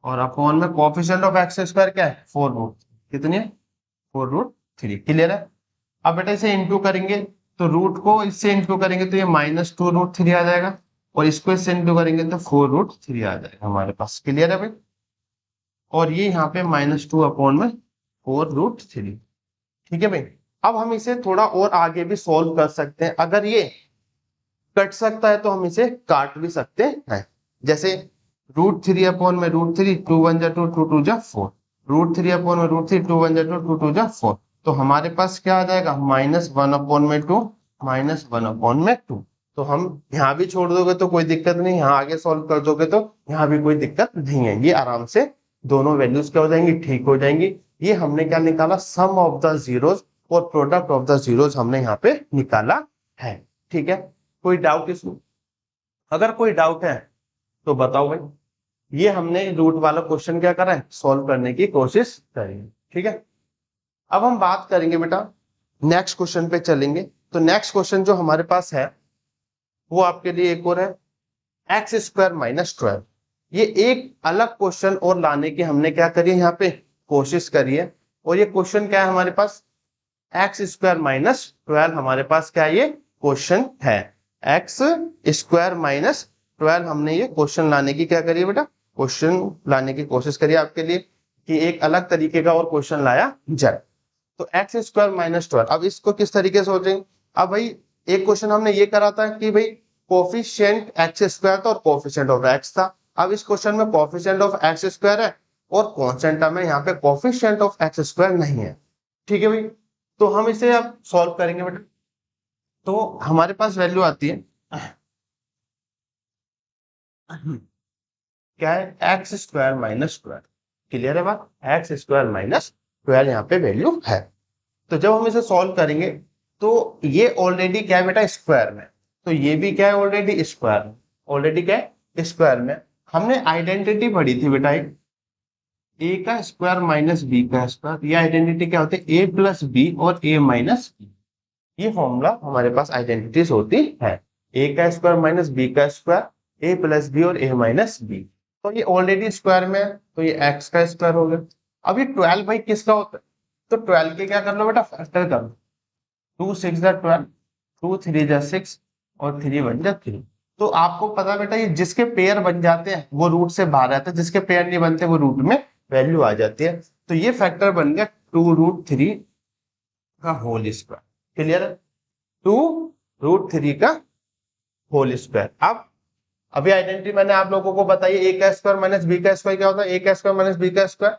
और अपॉन में कोफिशिएंट ऑफ एक्स स्क्वायर क्या है, 4 रूट, कितनी है, 4 रूट थ्री। क्लियर है। अब बेटा इसे इंटू करेंगे, तो रूट को इससे इंटू करेंगे तो ये माइनस टू रूट थ्री आ जाएगा, और इसको इससे इंटू करेंगे तो 4 रूट थ्री आ जाएगा हमारे पास। क्लियर है भाई, और ये यहाँ पे माइनस टू अपॉन में 4 रूट थ्री। ठीक है भाई, अब हम इसे थोड़ा और आगे भी सोल्व कर सकते हैं। अगर ये कट सकता है तो हम इसे काट भी सकते हैं, जैसे रूट थ्री अपॉन में रूट थ्री, टू वन जा टू, टू टू जा फोर, रूट थ्री अपॉन में रूट थ्री, टू वन जा टू, टू टू जा फोर। तो हमारे पास क्या आ जाएगा, माइनस वन अपॉन में टू, माइनस वन अपॉन में टू। तो हम यहाँ भी छोड़ दोगे तो कोई दिक्कत नहीं, यहाँ आगे सॉल्व कर दोगे तो यहाँ भी कोई दिक्कत नहीं है। ये आराम से दोनों वैल्यूज क्या हो जाएंगी, ठीक हो जाएंगी। ये हमने क्या निकाला, सम ऑफ द जीरोस और प्रोडक्ट ऑफ द जीरोस हमने यहाँ पे निकाला है। ठीक है, कोई डाउट इसमें? अगर कोई डाउट है तो बताओ भाई। ये हमने रूट वाला क्वेश्चन क्या करा है, सॉल्व करने की कोशिश करेंगे। ठीक है, अब हम बात करेंगे बेटा, नेक्स्ट क्वेश्चन पे चलेंगे। तो नेक्स्ट क्वेश्चन जो हमारे पास है वो आपके लिए एक और है, एक्स स्क्वायर माइनस 12। ये एक अलग क्वेश्चन और लाने की हमने क्या करी है, यहाँ पे कोशिश करी है। और ये क्वेश्चन क्या है हमारे पास, एक्स स्क्वायर माइनस 12 हमारे पास क्या ये क्वेश्चन है। एक्स स्क्वायर माइनस 12 हमने ये क्वेश्चन लाने की क्या करी है बेटा, क्वेश्चन लाने की कोशिश करिए आपके लिए कि एक अलग तरीके का और क्वेश्चन लाया जाए। तो एक्स स्क्वायर माइनस 12, अब इसको किस तरीके से सोचेंगे। अब भाई एक क्वेश्चन हमने ये करा था कि भाई कोफिशिएंट एक्स स्क्वायर था और कोफिशिएंट ऑफ एक्स था। अब इस क्वेश्चन में कोफिशिएंट ऑफ एक्स स्क्वायर है और कांस्टेंट टर्म है, यहाँ पे कोफिशिएंट ऑफ एक्स स्क्वायर नहीं है। ठीक है भाई, तो हम इसे अब सॉल्व करेंगे बेटा। तो हमारे पास वैल्यू आती है क्या है, एक्स स्क्वायर माइनस 12। क्लियर है बात, एक्स स्क्वायर माइनस 12 यहाँ पे वैल्यू है। तो जब हम इसे सॉल्व करेंगे तो ये ऑलरेडी क्या है बेटा, स्क्वायर में, तो ये भी क्या है ऑलरेडी स्क्वायर में, ऑलरेडी क्या है स्क्वायर में। हमने आइडेंटिटी पढ़ी थी बेटा, एक ए का स्क्वायर माइनस बी का स्क्वायर, ये आइडेंटिटी क्या होती है, ए प्लस बी और ए माइनस बी। ये फॉर्मूला हमारे पास आइडेंटिटीज होती है, ए का स्क्वायर माइनस बी का स्क्वायर, ए प्लस बी और ए माइनस बी। तो ये ऑलरेडी स्क्वायर में है, तो ये एक्स का स्क्वायर हो गया। अब ये 12 भाई किसका होता है, तो 12 के क्या कर लो बेटा, फैक्टर कर लो। 2 6 जा 12, 2 3 जा 6 और 3 1 जा 3। तो आपको पता बेटा, ये जिसके पेयर बन जाते हैं वो रूट से बाहर आते हैं, जिसके पेयर नहीं बनते वो रूट में वैल्यू आ जाती है। तो ये फैक्टर बन गया 2√3 का होल स्क्वायर। क्लियर है, 2√3 का होल स्क्वायर। अब अभी आइडेंटिटी मैंने आप लोगों को बताई, ए का स्क्वायर माइनस बी का स्क्वायर क्या होता है, ए का स्क्वायर माइनस बी का स्क्वायर,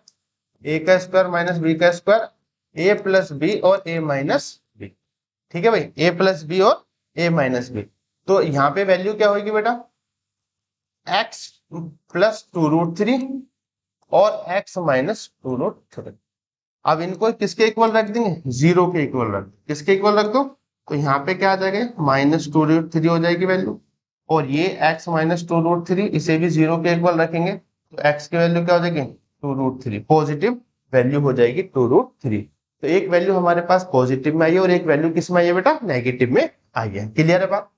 ए का स्क्वायर माइनस बी का स्क्वायर, ए प्लस बी और ए माइनस बी। ठीक है भाई, ए प्लस बी और ए माइनस बी। तो यहाँ पे वैल्यू क्या होगी बेटा, एक्स प्लस 2√3 और एक्स माइनस 2√3। अब इनको किसके इक्वल रख देंगे, जीरो के इक्वल रख, किसके इक्वल रख दो, तो यहाँ पे क्या आ जाएगा, माइनस 2√3 हो जाएगी वैल्यू। और ये x माइनस 2√3 इसे भी जीरो के इक्वल रखेंगे, तो x की वैल्यू क्या हो जाएगी, 2√3, पॉजिटिव वैल्यू हो जाएगी 2√3। तो एक वैल्यू हमारे पास पॉजिटिव में आई है और एक वैल्यू किस में आई है बेटा, नेगेटिव में आई है। क्लियर है बात।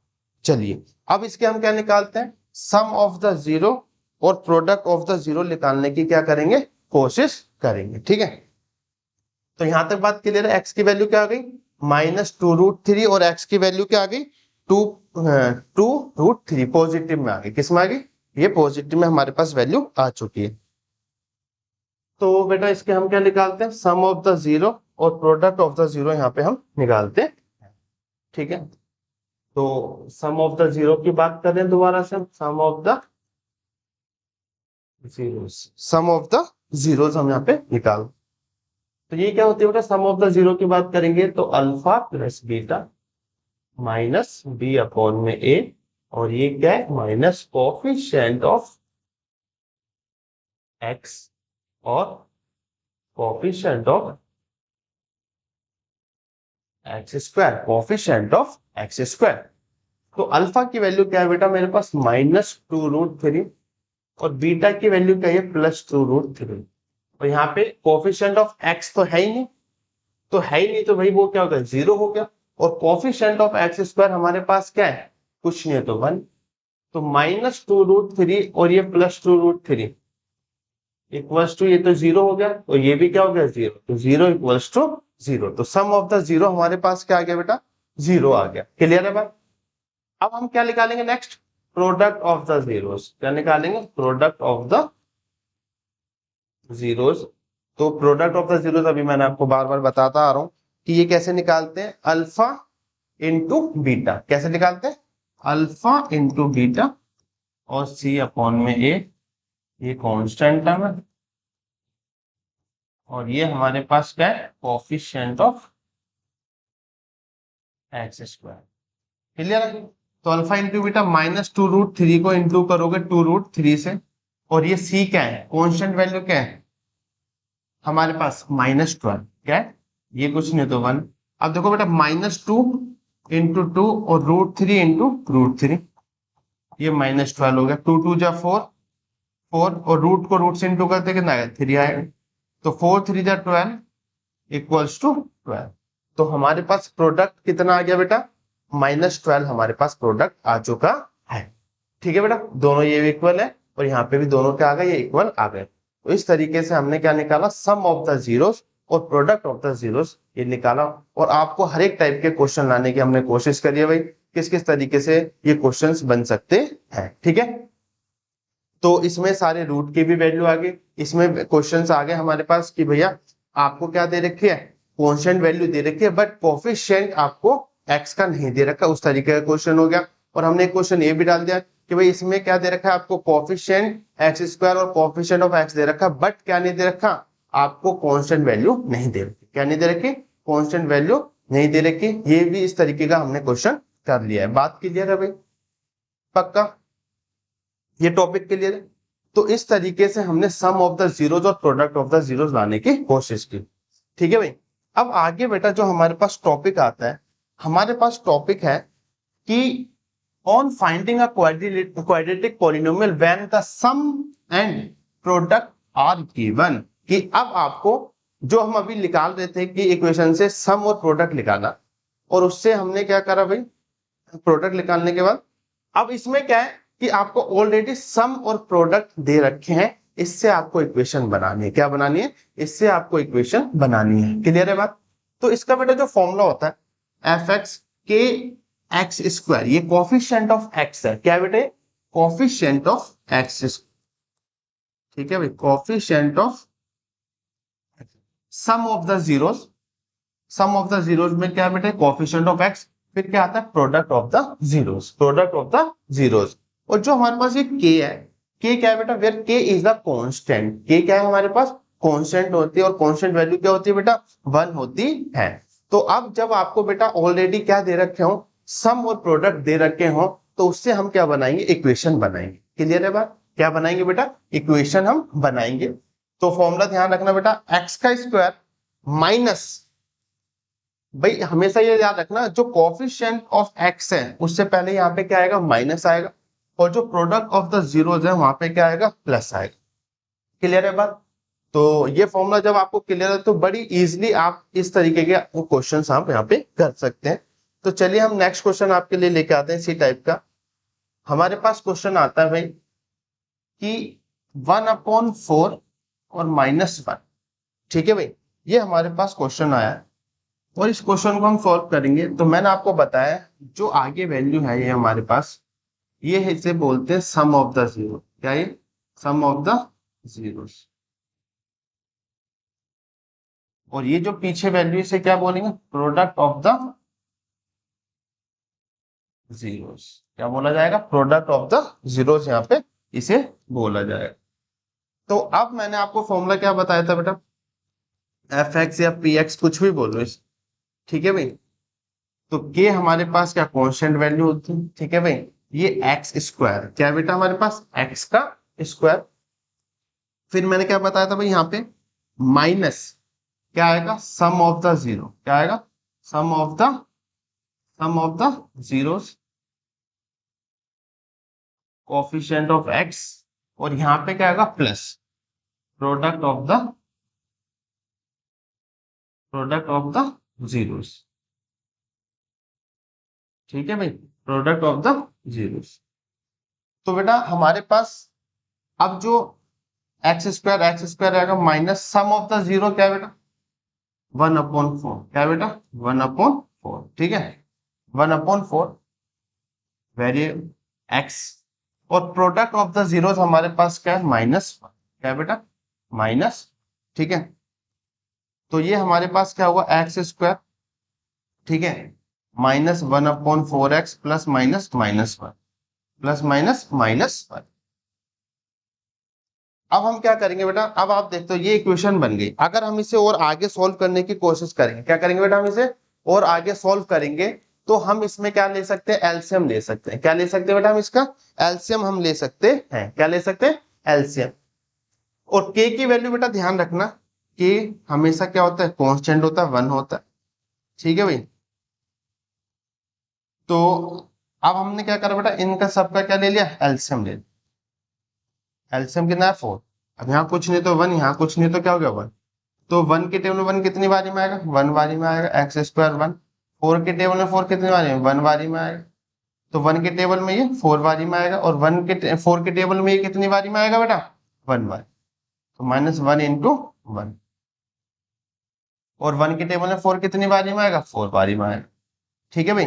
चलिए अब इसके हम क्या निकालते हैं, सम ऑफ द जीरो और प्रोडक्ट ऑफ द जीरो निकालने की क्या करेंगे, कोशिश करेंगे। ठीक है, तो यहां तक बात क्लियर है। एक्स की वैल्यू क्या आ गई, -2√3 और एक्स की वैल्यू क्या आ गई, 2√3 पॉजिटिव में आ गई। किस में आ गई, ये पॉजिटिव में हमारे पास वैल्यू आ चुकी है। तो बेटा इसके हम क्या निकालते हैं, सम ऑफ द जीरो और प्रोडक्ट ऑफ द जीरो यहाँ पे हम निकालते हैं। ठीक है, तो सम ऑफ द जीरो की बात करें दोबारा से, sum of the zeros, sum of the zeros हम यहाँ पे निकाल। तो ये क्या होती है बेटा, सम ऑफ द जीरो की बात करेंगे तो alpha plus beta minus B upon में ए, और ये क्या है, माइनस कोफिशिएंट ऑफ एक्स और coefficient of x square, coefficient of x square. तो अल्फा की वैल्यू क्या है बेटा मेरे पास, -2√3 और बीटा की वैल्यू क्या है, +2√3। और यहाँ पे कोफिशिएंट ऑफ एक्स तो है ही नहीं, तो है ही नहीं, तो भाई वो क्या होगा, जीरो हो गया। और कोफिशिएंट ऑफ एक्स स्क्वायर हमारे पास क्या है, कुछ नहीं है तो 1। तो -2√3 और ये +2√3 इक्वल्स टू, ये तो जीरो हो गया, तो ये भी क्या हो गया, जीरो। तो जीरो इक्वल्स टू जीरो, तो सम ऑफ द जीरो हमारे पास क्या आ गया बेटा, जीरो आ गया। क्लियर है बात। अब हम क्या निकालेंगे next, product of the zeros. क्या निकालेंगे, प्रोडक्ट ऑफ द जीरोस। तो प्रोडक्ट ऑफ द जीरोस अभी मैंने आपको बार बार बताता आ रहा हूं कि ये कैसे निकालते हैं, अल्फा इंटू बीटा। कैसे निकालते हैं, अल्फा इंटू बीटा और सी अपॉन में ए, ये कांस्टेंट टर्म है और ये हमारे पास क्या है, coefficient of x square. Clear है। तो अल्फा इंटू बीटा -2√3 को इंटू करोगे 2√3 से, और ये सी क्या है, कांस्टेंट वैल्यू क्या है हमारे पास -12, क्या है ये कुछ नहीं तो 1। अब देखो बेटा -2 इंटू 2 और √3 इंटू √3, ये -12 हो गया। 2 2 जा 4, 4 और रूट को रूट से इंटू करते कितना आएगा 3 आएगा, तो 4 3 जा 12 इक्वल्स टू 12। तो हमारे पास प्रोडक्ट कितना आ गया बेटा, -12 हमारे पास प्रोडक्ट आ चुका है। ठीक है बेटा, दोनों ये इक्वल है और यहाँ पे भी दोनों क्या आ गए, ये इक्वल आ गए। तो इस तरीके से हमने क्या निकाला, सम ऑफ द जीरोस और प्रोडक्ट ऑफ द जीरोस ये निकाला। और आपको हर एक टाइप के क्वेश्चन लाने की हमने कोशिश करी है भाई, किस किस तरीके से ये क्वेश्चंस बन सकते हैं। ठीक है, तो इसमें सारे रूट की भी वैल्यू आ गई, इसमें क्वेश्चंस आ गए हमारे पास कि भैया आपको क्या दे रखी है, कांस्टेंट वैल्यू दे रखी है, बट कोफिशिएंट आपको एक्स का नहीं दे रखा, उस तरीके का क्वेश्चन हो गया। और हमने एक क्वेश्चन ये भी डाल दिया कि भाई इसमें क्या दे रखा है आपको, कोफिशिएंट एक्स स्क्वायर और कोफिशिएंट ऑफ एक्स दे रखा, बट क्या नहीं दे रखा आपको, कांस्टेंट वैल्यू नहीं दे रखी। क्या नहीं दे रखी, कांस्टेंट वैल्यू नहीं दे रखी। ये भी इस तरीके का हमने क्वेश्चन कर लिया है। बात क्लियर है भाई, पक्का ये टॉपिक क्लियर है। तो इस तरीके से हमने सम ऑफ द जीरोस और प्रोडक्ट ऑफ द जीरोस लाने की कोशिश की। ठीक है भाई, अब आगे बेटा जो हमारे पास टॉपिक आता है, हमारे पास टॉपिक है कि on finding a quadratic polynomial when the sum and product are given. कि अब आपको जो हम अभी निकाल रहे थे कि इक्वेशन से सम और प्रोडक्ट निकाला, और उससे हमने क्या करा भाई, प्रोडक्ट निकालने के बाद अब इसमें क्या है कि आपको ऑलरेडी सम और प्रोडक्ट दे रखे हैं, इससे आपको इक्वेशन बनानी है। क्या बनानी है, इससे आपको इक्वेशन बनानी है। क्लियर है बात। तो इसका बेटा जो फॉर्मूला होता है एफ एक्स के एक्स स्क्वायर, ये कोफिशिएंट ऑफ एक्स है। क्या बेटे, कोफिशिएंट ऑफ एक्स। ठीक है भाई, coefficient of sum of the zeros, sum of the zeros में क्या बेटे, कोफिशिएंट ऑफ एक्स, फिर क्या आता है product of the zeros, product of the zeros. और जो हमारे पास ये के है, के क्या है बेटा, वेयर के इज द कांस्टेंट, के क्या है हमारे पास कांस्टेंट होती है, और कांस्टेंट वैल्यू क्या होती है बेटा 1 होती है। तो अब जब आपको बेटा ऑलरेडी क्या दे रखे हो, सम और प्रोडक्ट दे रखे हो, तो उससे हम क्या बनाएंगे, इक्वेशन बनाएंगे। क्लियर है बात, क्या बनाएंगे बेटा, इक्वेशन हम बनाएंगे। तो फॉर्मूला ध्यान रखना बेटा, एक्स का स्क्वायर माइनस, भाई हमेशा ये याद रखना जो कोफिशिएंट ऑफ एक्स है उससे पहले यहाँ पे क्या आएगा, माइनस आएगा, और जो प्रोडक्ट ऑफ द जीरोस है वहां पे क्या आएगा, प्लस आएगा। क्लियर है बात। तो ये फॉर्मूला जब आपको क्लियर है तो बड़ी इजीली आप इस तरीके के क्वेश्चंस आप यहाँ पे कर सकते हैं। तो चलिए हम नेक्स्ट क्वेश्चन आपके लिए लेके आते हैं इसी टाइप का। हमारे पास क्वेश्चन आता है भाई कि 1/4 और -1। ठीक है भाई, ये हमारे पास क्वेश्चन आया है और इस क्वेश्चन को हम सॉल्व करेंगे। तो मैंने आपको बताया जो आगे वैल्यू है ये हमारे पास, ये है, इसे बोलते हैं सम ऑफ द जीरो। क्या ये, सम ऑफ द जीरोस। और ये जो पीछे वैल्यू इसे क्या बोलेंगे, प्रोडक्ट ऑफ द जीरोस। क्या बोला जाएगा, प्रोडक्ट ऑफ द जीरोस, यहाँ पे इसे बोला जाएगा। तो अब मैंने आपको फॉर्मूला क्या बताया था बेटा, एफ एक्स या पी एक्स कुछ भी बोलो इस। ठीक है भाई, तो के हमारे पास क्या कांस्टेंट वैल्यू होती है। ठीक है भाई, ये एक्स स्क्वायर क्या बेटा हमारे पास, एक्स का स्क्वायर। फिर मैंने क्या बताया था भाई यहाँ पे, माइनस क्या आएगा, सम ऑफ द जीरो। क्या आएगा, sum of the zeros, coefficient of x, और यहाँ पे क्या आएगा plus, product of the zeros. ठीक है भाई, प्रोडक्ट ऑफ द जीरोस। तो बेटा हमारे पास अब जो एक्स स्क्वायर आएगा minus sum of the zero, क्या बेटा 1/4। क्या बेटा 1/4। ठीक है, 1/4 वेरिएबल एक्स, और प्रोडक्ट ऑफ द जीरोस हमारे पास क्या है, -1। क्या बेटा माइनस। ठीक है, तो ये हमारे पास क्या हुआ, एक्स स्क्वायर, ठीक है, -1/4x प्लस माइनस -1 प्लस -1। अब हम क्या करेंगे बेटा, अब आप देखते हो ये इक्वेशन बन गई। अगर हम इसे और आगे सॉल्व करने की कोशिश करेंगे, क्या करेंगे बेटा, हम इसे और आगे सॉल्व करेंगे, तो हम इसमें क्या ले सकते हैं, एलसीएम ले सकते हैं। क्या ले सकते हैं बेटा हम इसका एलसीएम हम ले सकते हैं। क्या ले सकते हैं, एलसीएम। और के की वैल्यू बेटा ध्यान रखना, के हमेशा क्या होता है, कांस्टेंट होता है, 1 होता है। ठीक है भाई। तो अब हमने क्या करा बेटा, इनका सबका क्या ले लिया, एलसीएम ले लिया। एलसीएम कितना है 4। अब यहाँ कुछ नहीं तो 1, यहाँ कुछ नहीं तो क्या हो गया 1। तो 1 के टेबल में 1 कितनी बारी में आएगा, 1 बारी में आएगा, एक्स स्क्वायर 1। 4 के टेबल में 4 कितनी बारी में, 1 बारी में आएगा। तो 1 के टेबल में ये 4 बारी में आएगा, और 4 के टेबल में ये कितनी बारी में आएगा बेटा, 1 बारी। तो -1 इंटू 1। और 1 के टेबल में 4 कितनी बारी में आएगा, 4 बारी में आएगा। ठीक है भाई।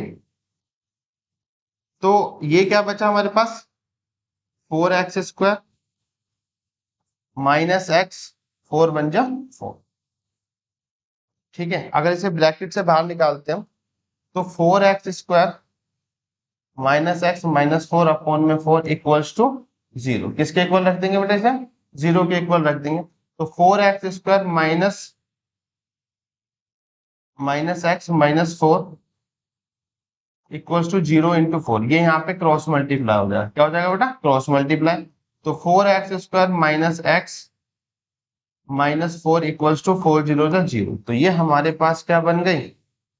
तो ये क्या बचा हमारे पास, 4x स्क्वायर माइनस एक्स, 4 बन जा 4। ठीक है। अगर इसे ब्रैकेट से बाहर निकालते हैं तो 4x square minus X minus 4 upon में 4 इक्वल्स टू 0। किसके इक्वल रख देंगे बेटा इसे, 0 के इक्वल रख देंगे। तो 4x square minus X minus 4 equals to 0 into 4। ये यहाँ पे क्रॉस मल्टीप्लाई हो जाएगा। क्या हो जाएगा बेटा, क्रॉस मल्टीप्लाई। तो 4x square minus X minus 4 equals to 4 0 0। तो ये हमारे पास क्या बन गई,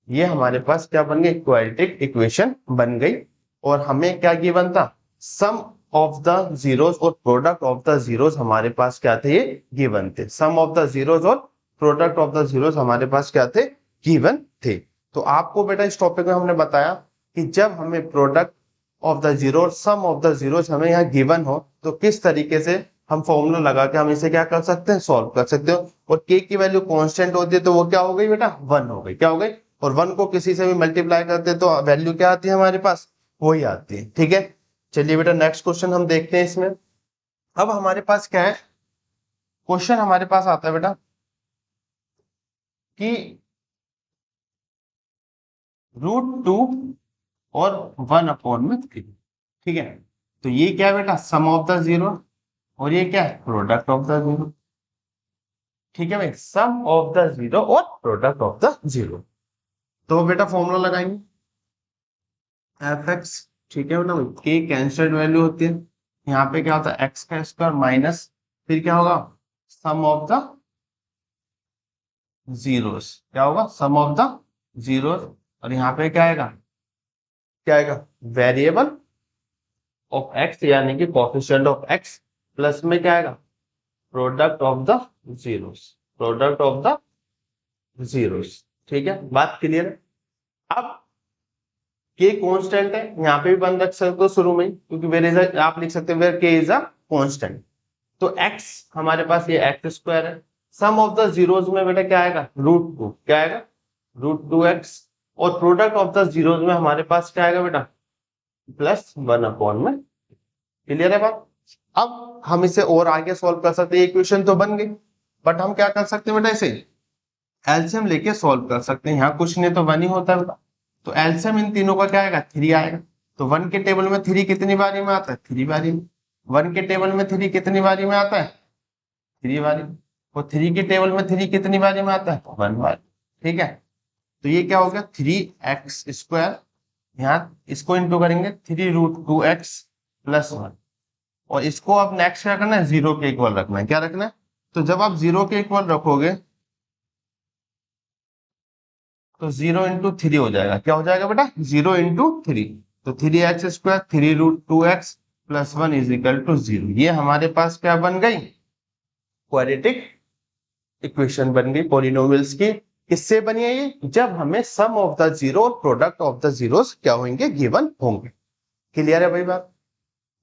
ये हमारे पास क्या बन गई, क्वाड्रेटिक इक्वेशन बन गई। और हमें क्या गिवन था, सम ऑफ द जीरोस और प्रोडक्ट ऑफ द जीरोस हमारे पास क्या थे, ये गिवन थे। सम ऑफ द जीरोस और प्रोडक्ट ऑफ द जीरोस हमारे पास क्या थे, गिवन थे। तो आपको बेटा इस टॉपिक में हमने बताया कि जब हमें product of the zero, sum of the zeros हमें यहाँ गिवन हो, तो किस तरीके से हम फॉर्मूला लगा के हम इसे क्या कर सकते हैं, सॉल्व कर सकते हो। और के की वैल्यू कांस्टेंट होती है तो वो क्या हो गई बेटा, 1 हो गई। क्या हो गई, और 1 को किसी से भी मल्टीप्लाई करते हैं तो वैल्यू क्या आती है हमारे पास, वही आती है। ठीक है। चलिए बेटा नेक्स्ट क्वेश्चन हम देखते हैं इसमें। अब हमारे पास क्या है, क्वेश्चन हमारे पास आता है बेटा कि √2 और 1 अपॉन में 3। ठीक है। तो ये क्या है बेटा, सम ऑफ द जीरो, और ये क्या है, प्रोडक्ट ऑफ द जीरो। ठीक है भाई, सम ऑफ द जीरो और प्रोडक्ट ऑफ द जीरो। तो बेटा फॉर्मूला लगाएंगे एफ एक्स। ठीक है बेटा, के कैंसल्ड वैल्यू होती है। यहाँ पे क्या होता है, एक्स का स्क्वायर माइनस, फिर क्या होगा, सम ऑफ द जीरोस। क्या होगा, सम ऑफ द जीरोस। और यहाँ पे क्या आएगा, क्या आएगा, वेरिएबल ऑफ एक्स, यानी कि कोफिशिएंट ऑफ एक्स, प्लस में क्या आएगा, product of the zeros, product of the zeros. ठीक है, बात क्लियर है। अब के कांस्टेंट है, यहाँ पे भी बंद रख सकते हो शुरू में, क्योंकि वेर इज आप लिख सकते हो वेर के इज अ कांस्टेंट। तो x हमारे पास ये एक्स स्क्वायर है। सम ऑफ द जीरोस में बेटा क्या आएगा, √2। क्या आएगा, √2x। और प्रोडक्ट ऑफ द जीरोस में हमारे पास क्या आएगा बेटा, +1 अपॉन में। क्लियर है बात। अब हम इसे और आगे सॉल्व कर सकते हैं, इक्वेशन तो बन गई, बट हम क्या कर सकते हैं बेटा, इसे एलसीएम लेके सॉल्व कर सकते हैं। यहाँ कुछ नहीं तो 1 ही होता है बेटा। तो एलसीएम इन तीनों का क्या आएगा, 3 आएगा। तो 1 के टेबल में 3 कितनी बारी में आता है, 3 बारी में। 1 के टेबल में 3 कितनी बारी में आता है, 3 बारी। और 3 के टेबल में 3 कितनी बारी में आता है, 1 बारी। ठीक है। तो ये क्या हो गया, 3x स्क्वायर, यहाँ इसको इंटू करेंगे 3√2x + 1। और इसको अब नेक्स्ट क्या करना है, 0 के इक्वल रखना है। क्या रखना है, तो जब आप 0 के इक्वल रखोगे तो 0 इंटू 3 हो जाएगा। क्या हो जाएगा बेटा, 0 इंटू 3। तो 3x स्क्वायर 3√2x + 1 = 0। ये हमारे पास क्या बन गई, क्वाड्रेटिक इक्वेशन बन गई पॉलिनोमियल्स की। किससे बनी है ये, जब हमें सम ऑफ द जीरो और प्रोडक्ट ऑफ द जीरोस क्या होंगे, गिवन होंगे। क्लियर है भाई बात।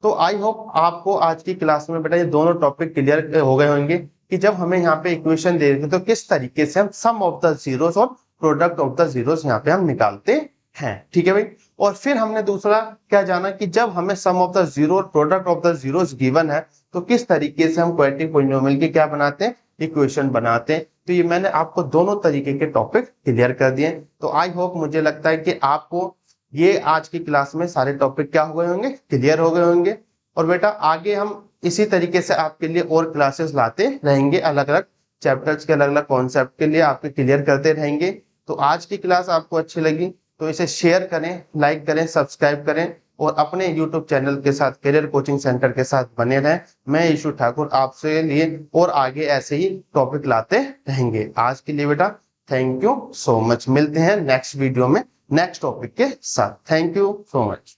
तो आई होप आपको आज की क्लास में बेटा ये दोनों टॉपिक क्लियर हो गए होंगे कि जब हमें यहाँ पे इक्वेशन दे रखे तो किस तरीके से हम सम ऑफ द जीरोस और प्रोडक्ट ऑफ द जीरोस यहाँ पे हम निकालते हैं। ठीक है भाई। और फिर हमने दूसरा क्या जाना कि जब हमें सम ऑफ द जीरो और product of the zeros given है तो किस तरीके से हम क्वाड्रेटिक पॉलिनोमियल के क्या बनाते हैं, इक्वेशन बनाते हैं। तो ये मैंने आपको दोनों तरीके के टॉपिक क्लियर कर दिए। तो आई होप, मुझे लगता है कि आपको ये आज की क्लास में सारे टॉपिक क्या हो गए होंगे, क्लियर हो गए होंगे। और बेटा आगे हम इसी तरीके से आपके लिए और क्लासेस लाते रहेंगे, अलग अलग चैप्टर्स के अलग अलग कॉन्सेप्ट के लिए आपके क्लियर करते रहेंगे। तो आज की क्लास आपको अच्छी लगी तो इसे शेयर करें, लाइक करें, सब्सक्राइब करें और अपने यूट्यूब चैनल के साथ, करियर कोचिंग सेंटर के साथ बने रहें। मैं ईशु ठाकुर आपसे लिए और आगे ऐसे ही टॉपिक लाते रहेंगे। आज के लिए बेटा थैंक यू सो मच। मिलते हैं नेक्स्ट वीडियो में नेक्स्ट टॉपिक के साथ। Thank you so much.